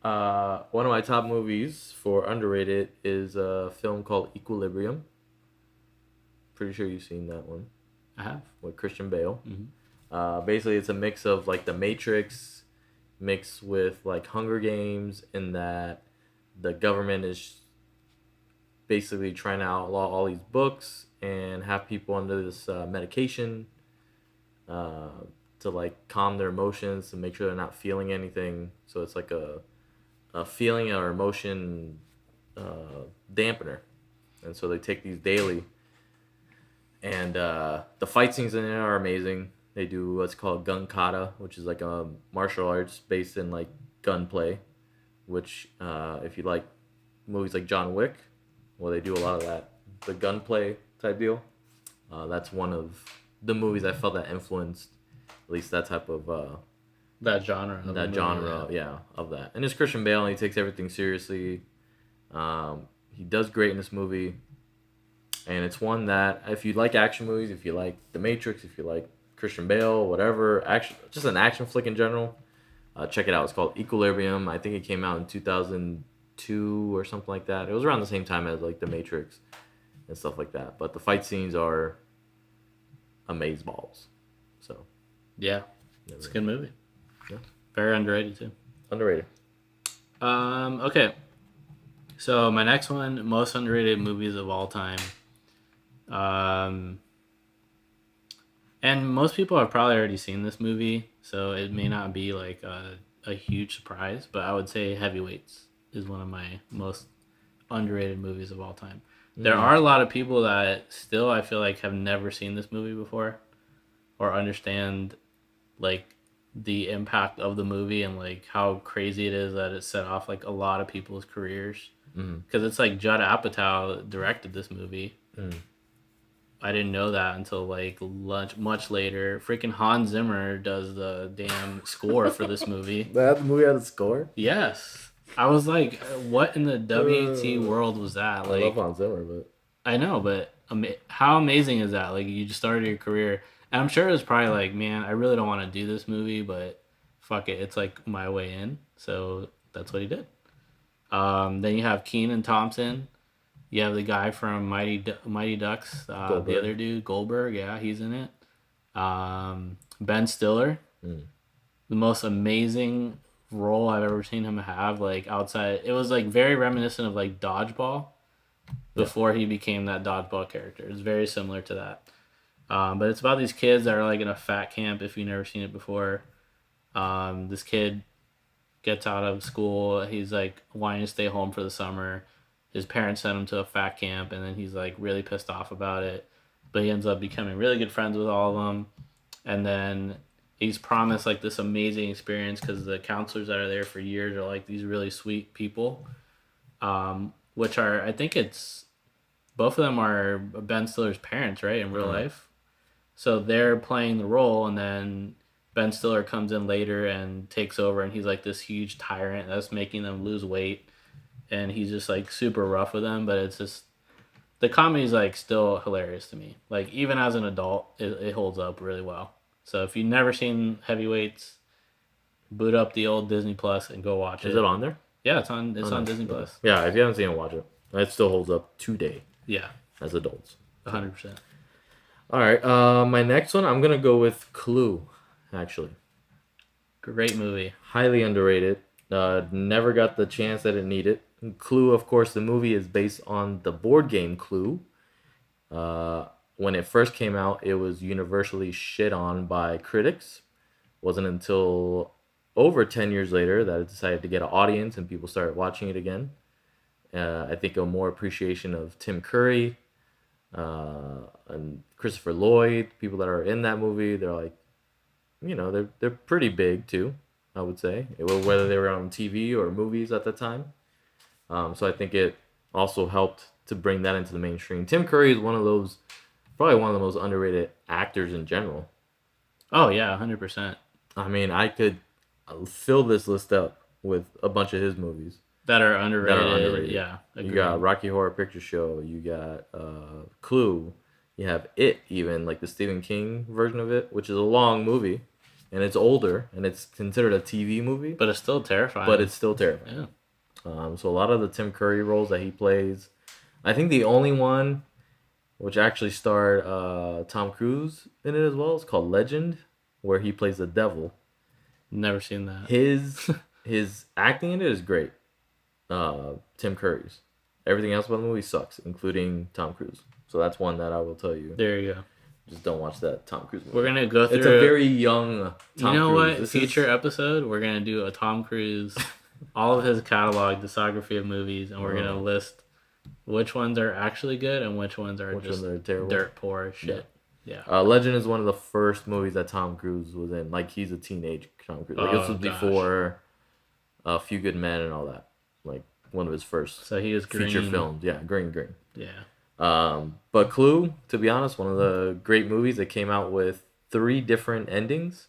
A: One of my top movies for underrated is a film called Equilibrium. Pretty sure you've seen that one
B: I have.
A: with Christian Bale.
B: Mhm.
A: Basically, it's a mix of like The Matrix mixed with like Hunger Games, in that the government is basically trying to outlaw all these books and have people under this medication uh, to like calm their emotions and make sure they're not feeling anything. So it's like a feeling or emotion dampener, and so they take these daily. And the fight scenes in it are amazing. They do what's called gun kata, which is like a martial arts based in like gunplay. Which, if you like movies like John Wick, well, they do a lot of that, the gunplay type deal. That's one of the movies I felt that influenced at least that type of
B: That genre. Of the
A: that
B: movie,
A: genre, yeah, of that. And it's Christian Bale, and he takes everything seriously. He does great in this movie, and it's one that if you like action movies, if you like The Matrix, if you like Christian Bale, whatever, action, just an action flick in general, check it out. It's called Equilibrium. I think it came out in 2002 or something like that. It was around the same time as like The Matrix and stuff like that. But the fight scenes are amazeballs. So
B: Yeah, it's a good movie.
A: Yeah.
B: Very underrated too.
A: underrated.
B: Okay. So my next one, most underrated movies of all time. And most people have probably already seen this movie, so it may not be like a huge surprise, but I would say Heavyweights is one of my most underrated movies of all time. There are a lot of people that still I feel like have never seen this movie before or understand like the impact of the movie and like how crazy it is that it set off like a lot of people's careers. Because it's like Judd Apatow directed this movie. I didn't know that until like much later. Freaking Hans Zimmer does the damn score for this movie.
A: That movie had a score.
B: Yes. I was like, what in the WT world was that?
A: I
B: Like,
A: love Hans Zimmer, but
B: I know, but how amazing is that? Like, you just started your career, and I'm sure it was probably like, man, I really don't want to do this movie, but fuck it, it's like my way in. So that's what he did. Then you have Kenan Thompson. You have the guy from Mighty Ducks, the
A: Goldberg.
B: other dude, Goldberg. Yeah, he's in it. Ben Stiller, the most amazing role I've ever seen him have. Like outside, it was like very reminiscent of like Dodgeball before he became that Dodgeball character. It's very similar to that. But it's about these kids that are like in a fat camp. If you've never seen it before, this kid gets out of school. He's like wanting to stay home for the summer. His parents sent him to a fat camp, and then he's like really pissed off about it. But he ends up becoming really good friends with all of them. And then he's promised like this amazing experience because the counselors that are there for years are like these really sweet people, which are, I think it's, both of them are Ben Stiller's parents, right, in real life. So they're playing the role, and then Ben Stiller comes in later and takes over, and he's like this huge tyrant that's making them lose weight. And he's just like super rough with them, but it's just, the comedy's like still hilarious to me. Like even as an adult, it holds up really well. So if you've never seen Heavyweights, boot up the old Disney Plus and go watch it.
A: is it on there?
B: Yeah, it's on
A: Oh,
B: on
A: no.
B: Disney Plus.
A: Yeah, if you haven't seen it, watch it. It still holds up today
B: Yeah,
A: as adults.
B: 100%.
A: All right, my next one, I'm gonna go with Clue. Actually,
B: Great movie.
A: highly underrated. Never got the chance that it needed. Clue, of course, the movie is based on the board game Clue. When it first came out, it was universally shit on by critics. Wasn't until over 10 years later that it decided to get an audience and people started watching it again. I think a more appreciation of Tim Curry and Christopher Lloyd, people that are in that movie. They're like, they're pretty big too, I would say, whether they were on TV or movies at the time. So I think it also helped to bring that into the mainstream. Tim Curry is probably one of the most underrated actors in general.
B: Oh yeah, 100%.
A: I mean, I could fill this list up with a bunch of his movies.
B: That are underrated.
A: That are underrated.
B: Yeah,
A: You
B: agreed.
A: got Rocky Horror Picture Show. You got Clue. You have It, even like the Stephen King version of It, which is a long movie, and it's older, and it's considered a TV movie,
B: But it's still terrifying.
A: but it's still terrifying.
B: Yeah.
A: So a lot of the Tim Curry roles that he plays, I think the only one which actually starred Tom Cruise in it as well, is called Legend, where he plays the devil.
B: Never seen that.
A: His acting in it is great. Tim Curry's. Everything else about the movie sucks, including Tom Cruise. So that's one that I will tell you.
B: There you go.
A: Just don't watch that Tom Cruise movie.
B: We're gonna go through.
A: It's a very young Tom
B: You know
A: Cruise.
B: what? Future episode, we're gonna do a Tom Cruise, all of his catalog, discography of movies, and we're gonna list which ones are actually good and which ones are just
A: terrible.
B: dirt poor shit. Yeah.
A: Legend is one of the first movies that Tom Cruise was in. Like, he's a teenage Tom Cruise. Like, this was before A Few Good Men and all that. Like, one of his first
B: So he was
A: feature
B: green.
A: films. Yeah, green.
B: Yeah.
A: But Clue, to be honest, one of the great movies that came out with 3 different endings.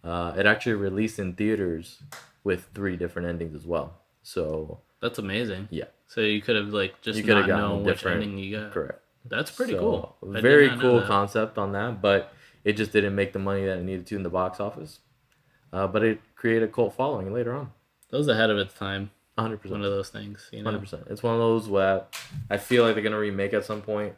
A: It actually released in theaters with 3 different endings as well. So
B: That's amazing.
A: yeah,
B: So you could have like just
A: you could
B: not
A: have gotten
B: known which
A: different.
B: ending you got.
A: Correct.
B: That's pretty
A: So,
B: cool. I did
A: Very
B: not know
A: cool
B: that.
A: concept on that, but it just didn't make the money that it needed to in the box office. But it created a cult following later on.
B: That was ahead of its time.
A: 100%.
B: One of those things, you know.
A: 100%. It's one of those where I feel like they're gonna remake at some point.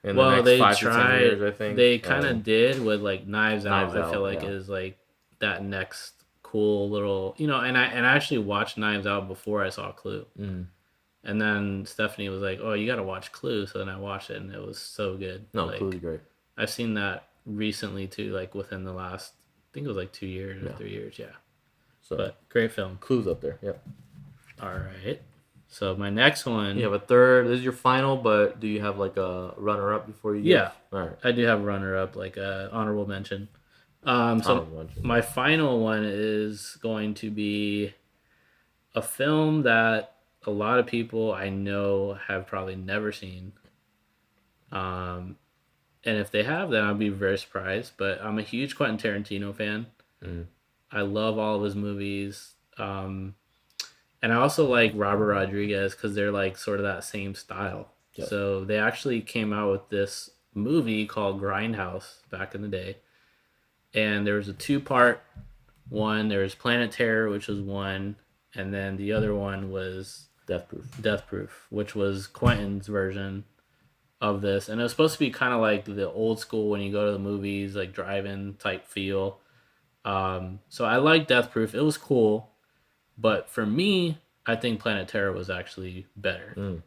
A: In the
B: Well,
A: next
B: they
A: 5 to 10
B: tried.
A: years, I think.
B: They kind of did with like Knives Out.
A: Knives
B: I feel
A: Out,
B: like
A: yeah.
B: is like that next cool little, you know. And I actually watched Knives Out before I saw Clue. And then Stephanie was like, "Oh, you got to watch Clue." So then I watched it, and it was so good.
A: No,
B: like,
A: Clue's great.
B: I've seen that recently too, like within the last, I think it was like 2 years or 3 years. Yeah,
A: So
B: but great film.
A: Clue's up there. Yep.
B: All right. So my next one.
A: You have a third. This is your final, but do you have like a runner-up before you?
B: Yeah.
A: All right.
B: I do have runner up, like a honorable mention. So
A: Honorable mention.
B: my final one is going to be a film that a lot of people I know have probably never seen. And if they have, then I'd be very surprised. But I'm a huge Quentin Tarantino fan. I love all of his movies. And I also like Robert Rodriguez because they're like sort of that same style.
A: Yep.
B: So they actually came out with this movie called Grindhouse back in the day. And there was a 2-part one. There was Planet Terror, which was one. And then the other one was Death Proof, which was Quentin's version of this. And it was supposed to be kind of like the old school when you go to the movies, like drive-in type feel. So I like Death Proof. It was cool. But for me, I think Planet Terror was actually better.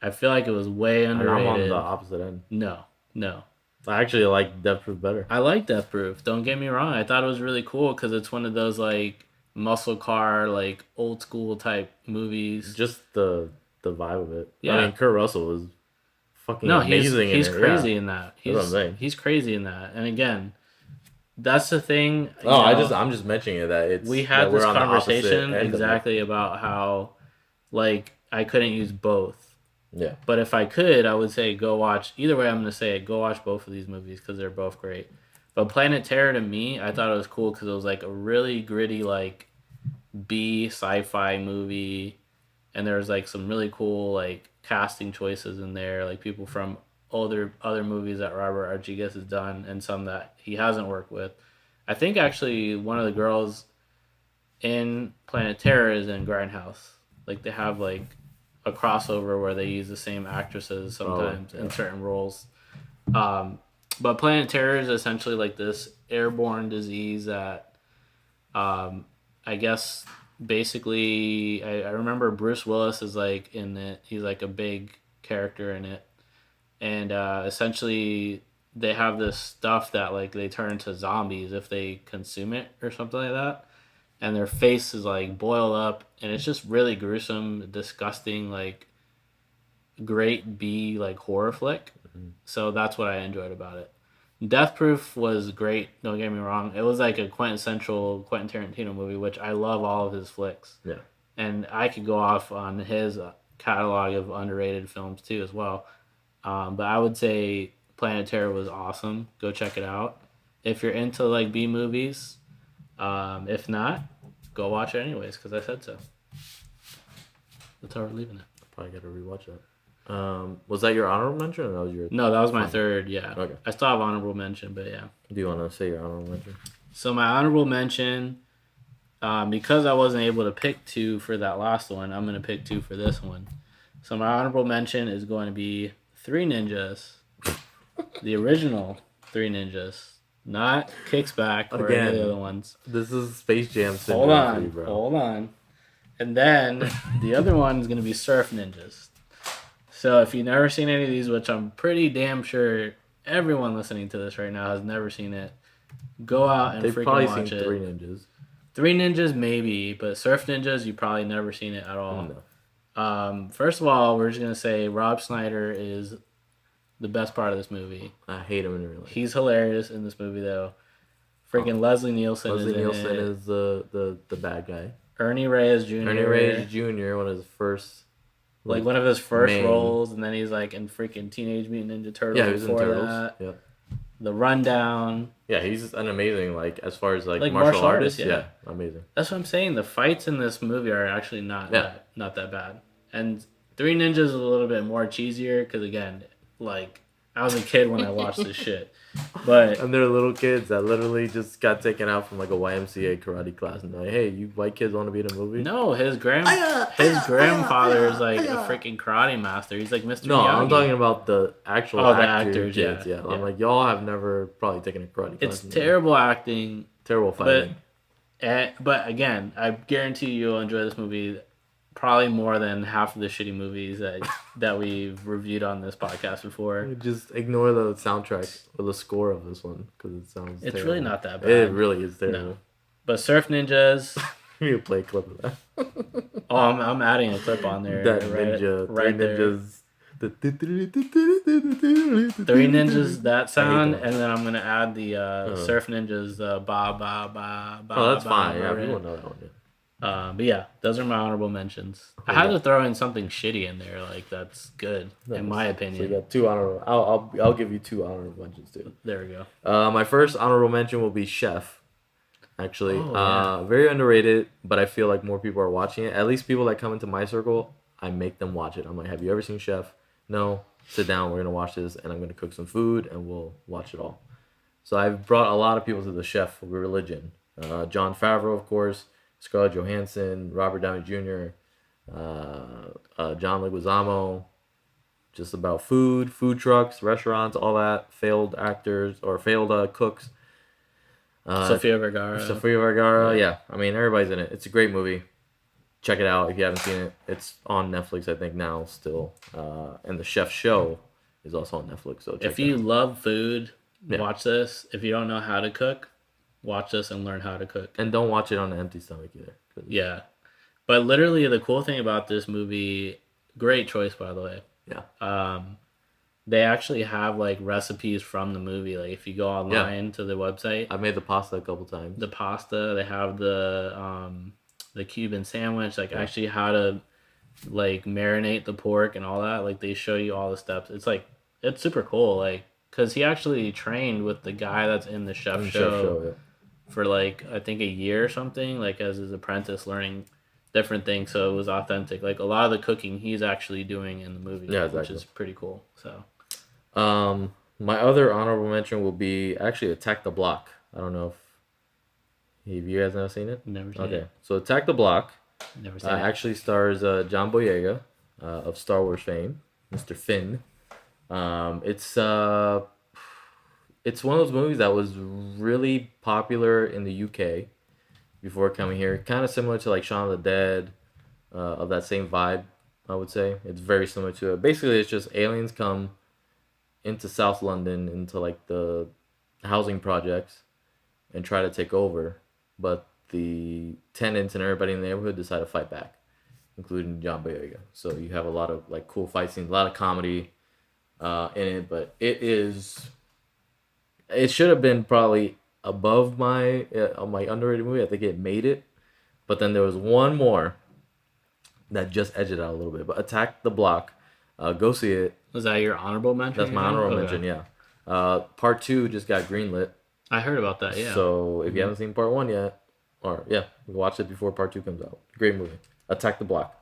B: I feel like it was way underrated.
A: I'm on the opposite end.
B: No.
A: I actually like Death Proof better.
B: I like Death Proof. Don't get me wrong. I thought it was really cool because it's one of those like muscle car, like old school type movies.
A: Just the vibe of it.
B: Yeah.
A: I mean, Kurt Russell was fucking
B: No,
A: amazing.
B: he's
A: in it.
B: crazy
A: Yeah.
B: in that.
A: That's what I'm saying.
B: He's crazy in that. And again, that's the thing.
A: I'm just mentioning it that it's
B: we had
A: that
B: this
A: we're on the opposite
B: conversation
A: end of it.
B: exactly about how like I couldn't use both.
A: Yeah.
B: But if I could, I would say go watch. Either way, I'm going to say it. Go watch both of these movies because they're both great. But Planet Terror to me, I thought it was cool because it was like a really gritty like B sci-fi movie, and there was like some really cool like casting choices in there, like people from other movies that Robert Rodriguez has done and some that he hasn't worked with. I think actually one of the girls in Planet Terror is in Grindhouse. Like they have like a crossover where they use the same actresses sometimes in certain roles. But Planet Terror is essentially like this airborne disease that I guess basically I remember Bruce Willis is like in it. He's like a big character in it. And essentially they have this stuff that like they turn into zombies if they consume it or something like that. And their face is like boiled up, and it's just really gruesome, disgusting, like great B like horror flick. So that's what I enjoyed about it. Death Proof was great. Don't get me wrong; it was like a quintessential Quentin Tarantino movie, which I love all of his flicks.
A: Yeah.
B: And I could go off on his catalog of underrated films too as well. But I would say Planet Terror was awesome. Go check it out if you're into like B movies. If not, go watch it anyways because I said so. That's how we're leaving it.
A: Probably got to rewatch that. Was that your honorable mention, or that was your?
B: No, that was my
A: Fine.
B: third. Yeah.
A: Okay.
B: I still have honorable mention, but yeah.
A: Do you want to say your honorable mention?
B: So my honorable mention, because I wasn't able to pick two for that last one, I'm gonna pick two for this one. So my honorable mention is going to be Three Ninjas, the original Three Ninjas, not Kicks Back or any of
A: Again.
B: the other ones.
A: This is Space Jam
B: Hold
A: syndrome for you,
B: on,
A: bro.
B: hold on. And then the other one is gonna be Surf Ninjas. So if you've never seen any of these, which I'm pretty damn sure everyone listening to this right now has never seen it, go out and
A: They've
B: freaking
A: probably
B: watch
A: seen
B: it.
A: Three Ninjas.
B: Three Ninjas maybe, but Surf Ninjas you probably never seen it at all.
A: No.
B: First of all, we're just gonna say Rob Schneider is the best part of this movie.
A: I hate him in real life.
B: He's hilarious in this movie though. Freaking Leslie Nielsen
A: Leslie
B: is in
A: Nielsen
B: it.
A: is the bad guy.
B: Ernie Reyes Jr.
A: Ernie Reyes Jr. One of his first.
B: Like one of his first
A: main-
B: roles, and then he's like in freaking Teenage Mutant Ninja Turtles.
A: Yeah, he was in
B: before
A: Turtles.
B: that.
A: Yeah.
B: The Rundown.
A: Yeah, he's an amazing as far as
B: Like
A: martial
B: artist,
A: artist.
B: yeah.
A: Yeah, amazing.
B: That's what I'm saying. The fights in this movie are actually not
A: Yeah.
B: not that bad. And Three Ninjas is a little bit more cheesier because again, like I was a kid when I watched this shit, but
A: And they're little kids that literally just got taken out from like a YMCA karate class and they're like, hey, you white kids want to be in a movie?
B: no, his grandfather is like a freaking karate master. He's like Mr.
A: No, I'm
B: Miyagi.
A: talking about the actual
B: Oh, the
A: actors,
B: actors,
A: kids.
B: yeah,
A: I'm
B: yeah.
A: like, y'all have never probably taken a karate class.
B: It's
A: in your life.
B: terrible acting.
A: Terrible fighting.
B: But again, I guarantee you'll enjoy this movie probably more than half of the shitty movies that we've reviewed on this podcast before.
A: Just ignore the soundtrack or the score of this one because it sounds
B: It's
A: terrible.
B: really not that bad.
A: It really is terrible.
B: But Surf Ninjas.
A: Give me a play clip of that.
B: Oh, I'm adding a clip on there.
A: That
B: right,
A: ninja.
B: right
A: Three
B: there.
A: ninjas.
B: Three Ninjas, that sound,
A: that.
B: and then I'm gonna add the Surf Ninjas, ba ba ba ba.
A: Oh, that's
B: ba,
A: fine.
B: ba,
A: Yeah,
B: ba.
A: people know that one. Yeah.
B: But yeah, those are my honorable mentions. I had to throw in something shitty in there, like that's good in my
A: So
B: opinion.
A: you got two honorable. I'll give you two honorable mentions too.
B: There we go.
A: My first honorable mention will be Chef. Actually,
B: Oh, yeah.
A: very underrated, but I feel like more people are watching it. At least people that come into my circle, I make them watch it. I'm like, have you ever seen Chef? No. Sit down. We're gonna watch this, and I'm gonna cook some food, and we'll watch it all. So I've brought a lot of people to the Chef religion. John Favreau, of course, Scarlett Johansson, Robert Downey Jr., John Leguizamo. Just about food trucks, restaurants, all that. Failed actors or failed cooks.
B: Sofia Vergara.
A: Sofia Vergara, yeah. I mean, everybody's in it. It's a great movie. Check it out if you haven't seen it. It's on Netflix, I think, now still. And the Chef Show is also on Netflix. So check
B: If
A: it
B: you
A: out.
B: love food,
A: Yeah.
B: watch this. If you don't know how to cook, watch this and learn how to cook.
A: And don't watch it on an empty stomach either. 'cause-
B: Yeah. But literally, the cool thing about this movie, great choice, by the way.
A: Yeah.
B: They actually have like recipes from the movie. Like if you go online to the website,
A: I made the pasta a couple times.
B: the pasta, they have the Cuban sandwich, like actually how to like marinate the pork and all that. Like they show you all the steps. It's super cool. Like because he actually trained with the guy that's in the Chef
A: Chef
B: Show
A: Show, yeah.
B: for like I think a year or something. Like as his apprentice, learning different things. So it was authentic. Like a lot of the cooking he's actually doing in the movie,
A: Yeah,
B: which
A: exactly.
B: is pretty cool. So.
A: My other honorable mention will be actually Attack the Block. I don't know if you guys never seen it.
B: Never seen
A: Okay,
B: it.
A: so Attack the Block
B: Never seen it.
A: actually stars John Boyega of Star Wars fame, Mr. Finn. It's one of those movies that was really popular in the UK before coming here. Kind of similar to like Shaun of the Dead, of that same vibe, I would say. It's very similar to it. Basically, it's just aliens come into South London, into like the housing projects, and try to take over. But the tenants and everybody in the neighborhood decide to fight back, including John Boyega. So you have a lot of like cool fight scenes, a lot of comedy in it. But it should have been probably above my underrated movie. I think it made it, but then there was one more that just edged it out a little bit. But Attack the Block, go see it.
B: Was that your honorable mention?
A: That's my honorable mention. Yeah. Part 2 just got greenlit.
B: I heard about that. Yeah.
A: So if you haven't seen part 1 yet, watch it before part 2 comes out. Great movie. Attack the Block.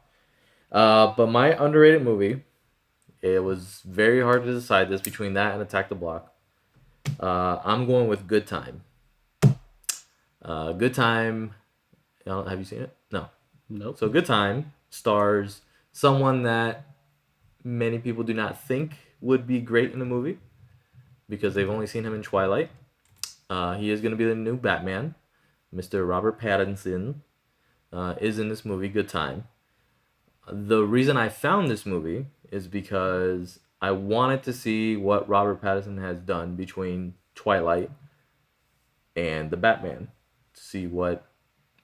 A: But my underrated movie It was very hard to decide this between that and Attack the Block. I'm going with Good Time. Good Time. Have you seen it? No.
B: Nope.
A: So Good Time stars someone that many people do not think would be great in the movie because they've only seen him in Twilight. He is going to be the new Batman. Mr. Robert Pattinson is in this movie, Good Time. The reason I found this movie is because I wanted to see what Robert Pattinson has done between Twilight and the Batman, to see what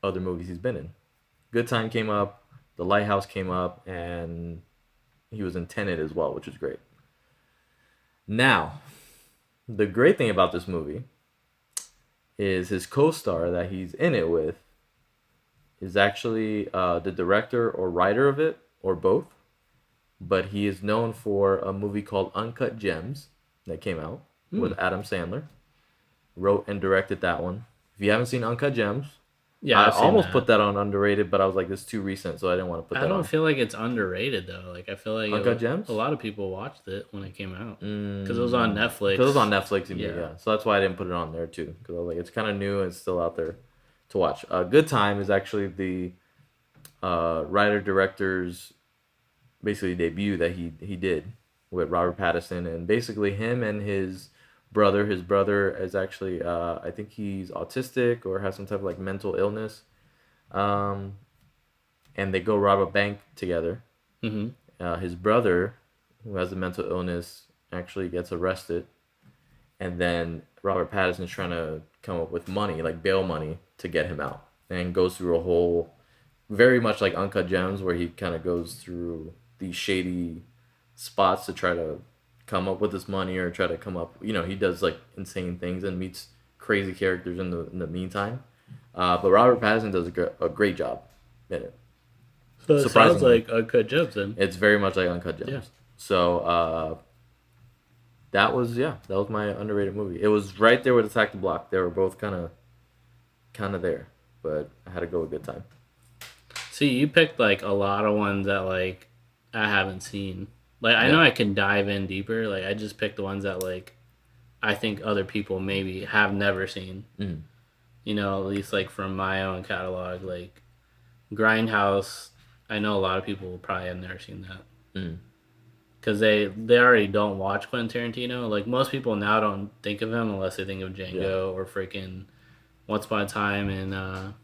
A: other movies he's been in. Good Time came up, The Lighthouse came up, and he was in Tenet as well, which is great. Now, the great thing about this movie is his co-star that he's in it with is actually the director or writer of it, or both. But he is known for a movie called Uncut Gems that came out with Adam Sandler. Wrote and directed that one. If you haven't seen Uncut Gems,
B: Yeah,
A: I
B: I've seen
A: almost
B: that.
A: put that on underrated, but I was like, it's too recent, so I didn't want to put that
B: I don't
A: on.
B: feel like it's underrated though. Like I feel like
A: Uncut Gems?
B: a lot of people watched it when it came out because it was on Netflix.
A: Because it was on Netflix,
B: Yeah.
A: yeah. So that's why I didn't put it on there too. Because I was like, it's kind of new and it's still out there to watch. Good Time is actually the writer director's basically debut that he did with Robert Pattinson, and basically him and his brother. His brother is actually I think he's autistic or has some type of like mental illness, and they go rob a bank together. His brother, who has a mental illness, actually gets arrested, and then Robert Pattinson's trying to come up with money, like bail money, to get him out, and goes through a whole, very much like Uncut Gems, where he kind of goes through these shady spots to try to come up with this money or try to come up. He does like insane things and meets crazy characters in the meantime. But Robert Pattinson does a great job in it.
B: So it sounds
A: Surprisingly.
B: like Uncut Gems then.
A: It's very much like Uncut Gems.
B: Yeah.
A: So that was my underrated movie. It was right there with Attack the Block. They were both kind of there, but I had to go with Good Time.
B: See, you picked like a lot of ones that like I haven't seen. Like I know I can dive in deeper. Like I just picked the ones that like I think other people maybe have never seen.
A: Mm.
B: At least like from my own catalog, like Grindhouse. I know a lot of people probably have never seen that.
A: Mm.
B: Because they already don't watch Quentin Tarantino. Like most people now don't think of him unless they think of Django or freaking Once Upon a Time in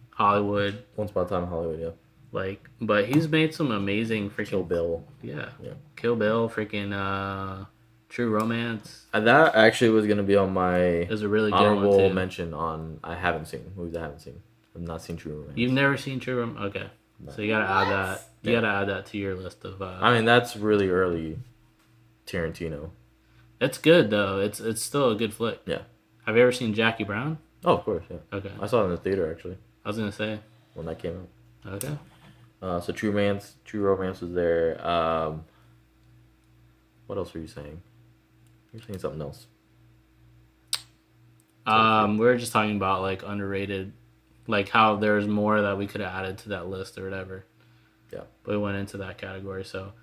B: Hollywood.
A: Once Upon a Time in Hollywood, yeah.
B: Like, but he's made some amazing freaking
A: Kill Bill.
B: Yeah.
A: Yeah.
B: Kill Bill, freaking True Romance.
A: And that actually was gonna be on my
B: Is a really good one
A: honorable
B: too.
A: mention on movies I haven't seen. I've not seen True Romance.
B: You've never seen True Romance? Okay. So you gotta add that. You gotta add that to your list of.
A: I mean, that's really early Tarantino.
B: It's good though. It's still a good flick.
A: Yeah.
B: Have you ever seen Jackie Brown?
A: Oh, of course, yeah.
B: Okay.
A: I saw it in the theater actually
B: I was gonna say.
A: when that came out.
B: Okay.
A: So True Romance was there. What else were you saying? You're saying something else.
B: We were just talking about like underrated, like how there's more that we could have added to that list or whatever.
A: Yeah.
B: But we went into that category. So,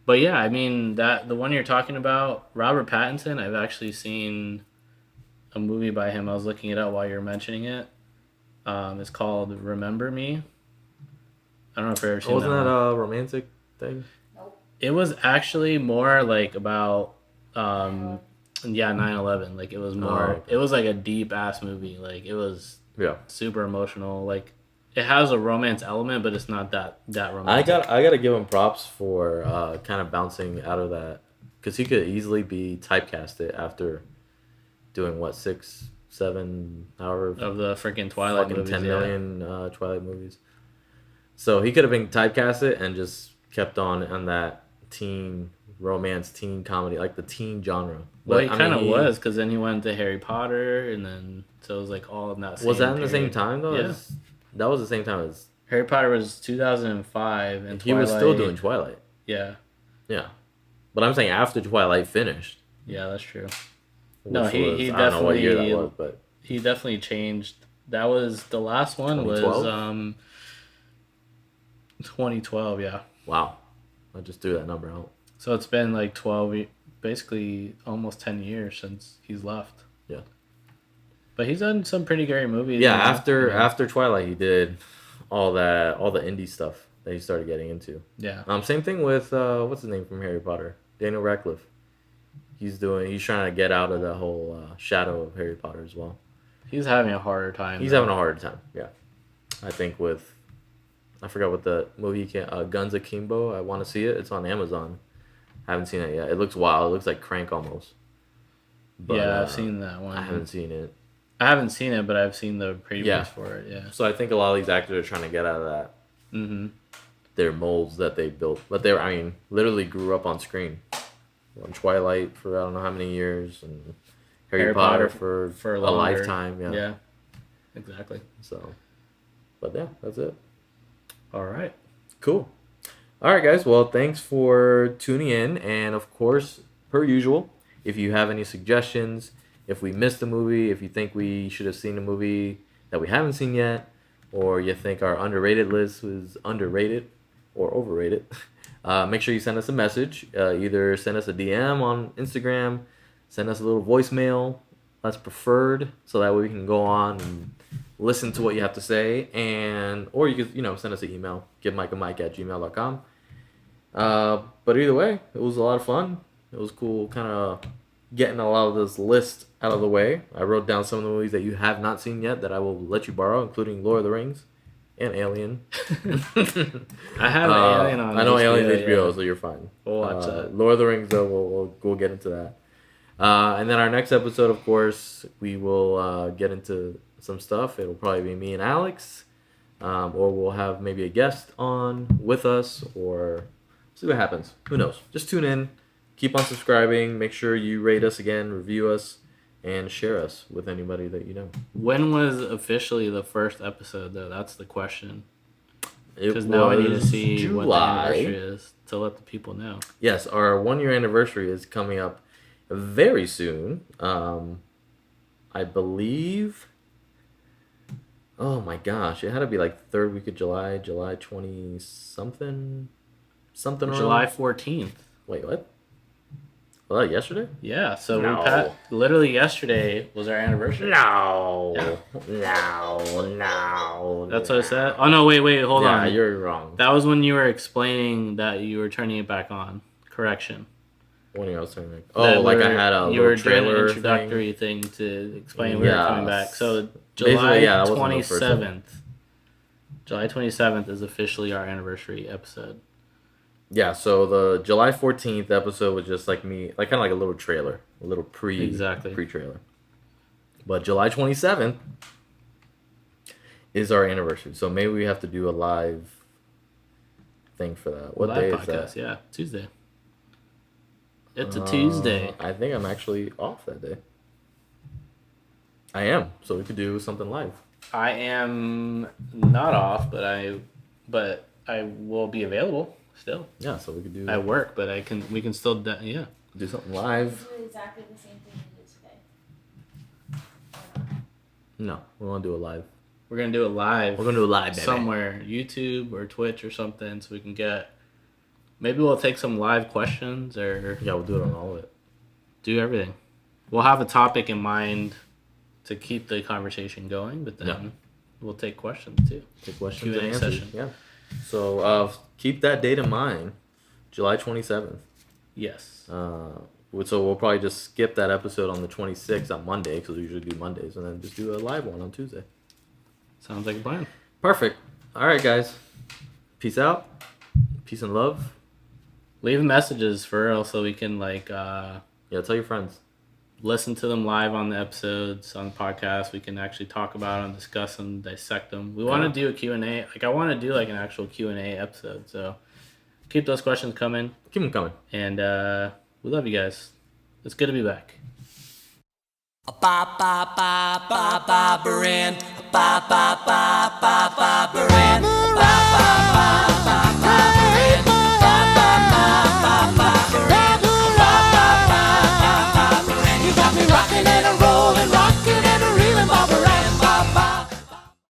B: but yeah, I mean that the one you're talking about, Robert Pattinson. I've actually seen a movie by him. I was looking it up while you were mentioning it. It's called Remember Me. I don't know if you've ever seen
A: Wasn't
B: that
A: that
B: one.
A: a romantic thing?
B: It was actually more like about 9/11. Like it was more
A: okay.
B: it was like a deep ass movie. Like it was
A: Yeah.
B: super emotional. Like it has a romance element, but it's not that romantic.
A: I gotta give him props for kind of bouncing out of that, because he could easily be typecasted after doing what 6, 7, however
B: Of the freaking Twilight
A: fucking
B: movies.
A: 10
B: yeah.
A: million Twilight movies. So he could have been typecasted and just kept on that teen romance, teen comedy, like the teen genre.
B: Well, he
A: I
B: kind of
A: mean,
B: was, because then he went to Harry Potter, and then so it was like all in that.
A: Was
B: same
A: that in the same
B: period.
A: time though?
B: Yeah.
A: That was the same time as
B: Harry Potter was 2005, and
A: he was still
B: Twilight-
A: doing Twilight.
B: Yeah,
A: Yeah, but I'm saying after Twilight finished.
B: yeah, that's true. No,
A: which
B: he
A: was, I don't know what year that
B: definitely-
A: was, but
B: He definitely changed. That was the last one. Was
A: 2012?
B: 2012. Yeah.
A: wow, I just threw that number out.
B: So it's been like 12, basically almost 10 years since he's left.
A: Yeah.
B: But he's done some pretty great movies.
A: Yeah,
B: you know?
A: after Twilight, he did all the indie stuff that he started getting into.
B: Yeah.
A: Same thing with what's his name from Harry Potter, Daniel Radcliffe. He's trying to get out of the whole shadow of Harry Potter as well.
B: He's having a harder time.
A: He's having a harder time. Yeah, I think I forgot what the movie Guns Akimbo. I want to see it. It's on Amazon. I haven't seen it yet. It looks wild. It looks like Crank almost. But,
B: yeah, I've seen that one.
A: I haven't seen it.
B: I haven't seen it, but I've seen the previews
A: Yeah.
B: for it. Yeah.
A: So I think a lot of these actors are trying to get out of that.
B: Mm-hmm.
A: Their molds that they built, but literally grew up on screen. On Twilight for I don't know how many years, and Harry Potter for a
B: longer.
A: lifetime. Yeah.
B: Yeah. Exactly.
A: So, but yeah, that's it.
B: All right.
A: Cool. All right, guys. Well, thanks for tuning in, and of course, per usual, if you have any suggestions, if we missed a movie, if you think we should have seen a movie that we haven't seen yet, or you think our underrated list was underrated or overrated, make sure you send us a message. Either send us a DM on Instagram, send us a little voicemail. That's preferred, so that way we can go on and listen to what you have to say, or you could send us an email, givemikeamike@gmail.com. But either way, it was a lot of fun. It was cool, kind of getting a lot of this list out of the way. I wrote down some of the movies that you have not seen yet that I will let you borrow, including Lord of the Rings and Alien.
B: I have Alien on.
A: I know
B: HBO,
A: Alien's HBO,
B: yeah.
A: so you're fine.
B: We'll watch that.
A: Lord of the Rings, though, we'll get into that. And then our next episode, of course, we will get into some stuff. It'll probably be me and Alex, or we'll have maybe a guest on with us, or see what happens. Who knows? Just tune in. Keep on subscribing. Make sure you rate us again, review us, and share us with anybody that you know.
B: When was officially the first episode, though? That's the question.
A: It
B: Because now I need to
A: was
B: see what the
A: July.
B: anniversary is to let the people know.
A: Yes, our 1 year anniversary is coming up very soon. I believe. Oh my gosh, it had to be like third week of July 20 something around.
B: July 14th.
A: Wait, what? Was that yesterday?
B: Yeah, so
A: No.
B: literally yesterday was our anniversary.
A: No.
B: Yeah.
A: No.
B: That's what I said. Oh no, wait, hold
A: Yeah,
B: on.
A: you're wrong.
B: That was when you were explaining that you were turning it back on. Correction.
A: When I was saying
B: That
A: I
B: we're-
A: had a
B: you
A: little
B: were doing
A: trailer
B: an introductory thing to explain we were coming back.
A: Yes.
B: So
A: Basically,
B: July
A: yeah, that wasn't the first one.
B: 27th. July 27th is officially our anniversary episode.
A: Yeah, so the July 14th episode was just like me, like kind of like a little trailer, a little pre-trailer. But July 27th is our anniversary, so maybe we have to do a live thing for that. What
B: Live
A: day
B: podcast,
A: is that?
B: yeah, Tuesday. It's a Tuesday.
A: I think I'm actually off that day. I am, so we could do something live.
B: I am not off, but I will be available still.
A: Yeah, so we could do
B: I work, but we can still yeah.
A: do something live.
C: Do exactly the same thing you did today.
A: No, we want to do it live.
B: We're gonna do it live.
A: We're gonna do it live, baby.
B: somewhere, YouTube or Twitch or something, so we can get. Maybe we'll take some live questions or
A: Yeah, we'll do it on all of it.
B: do everything. We'll have a topic in mind to keep the conversation going, but then
A: Yeah.
B: we'll take questions too.
A: Take questions
B: Q&A
A: and answers.
B: session.
A: Yeah. So keep that date in mind, July 27th.
B: Yes.
A: So we'll probably just skip that episode on the 26th on Monday, because we usually do Mondays, and then just do a live one on Tuesday.
B: Sounds like a plan.
A: Perfect. All right, guys. Peace out. Peace and love.
B: Leave messages for us so we can
A: Yeah, tell your friends.
B: listen to them live on the episodes on the podcast. We can actually talk about them, discuss them, dissect them. We want to do a Q&A. I want to do an actual Q&A episode. So keep those questions coming.
A: Keep them coming.
B: And we love you guys. It's good to be back.
D: Ba ba ba ba ba ba ba ba ba ba ba ba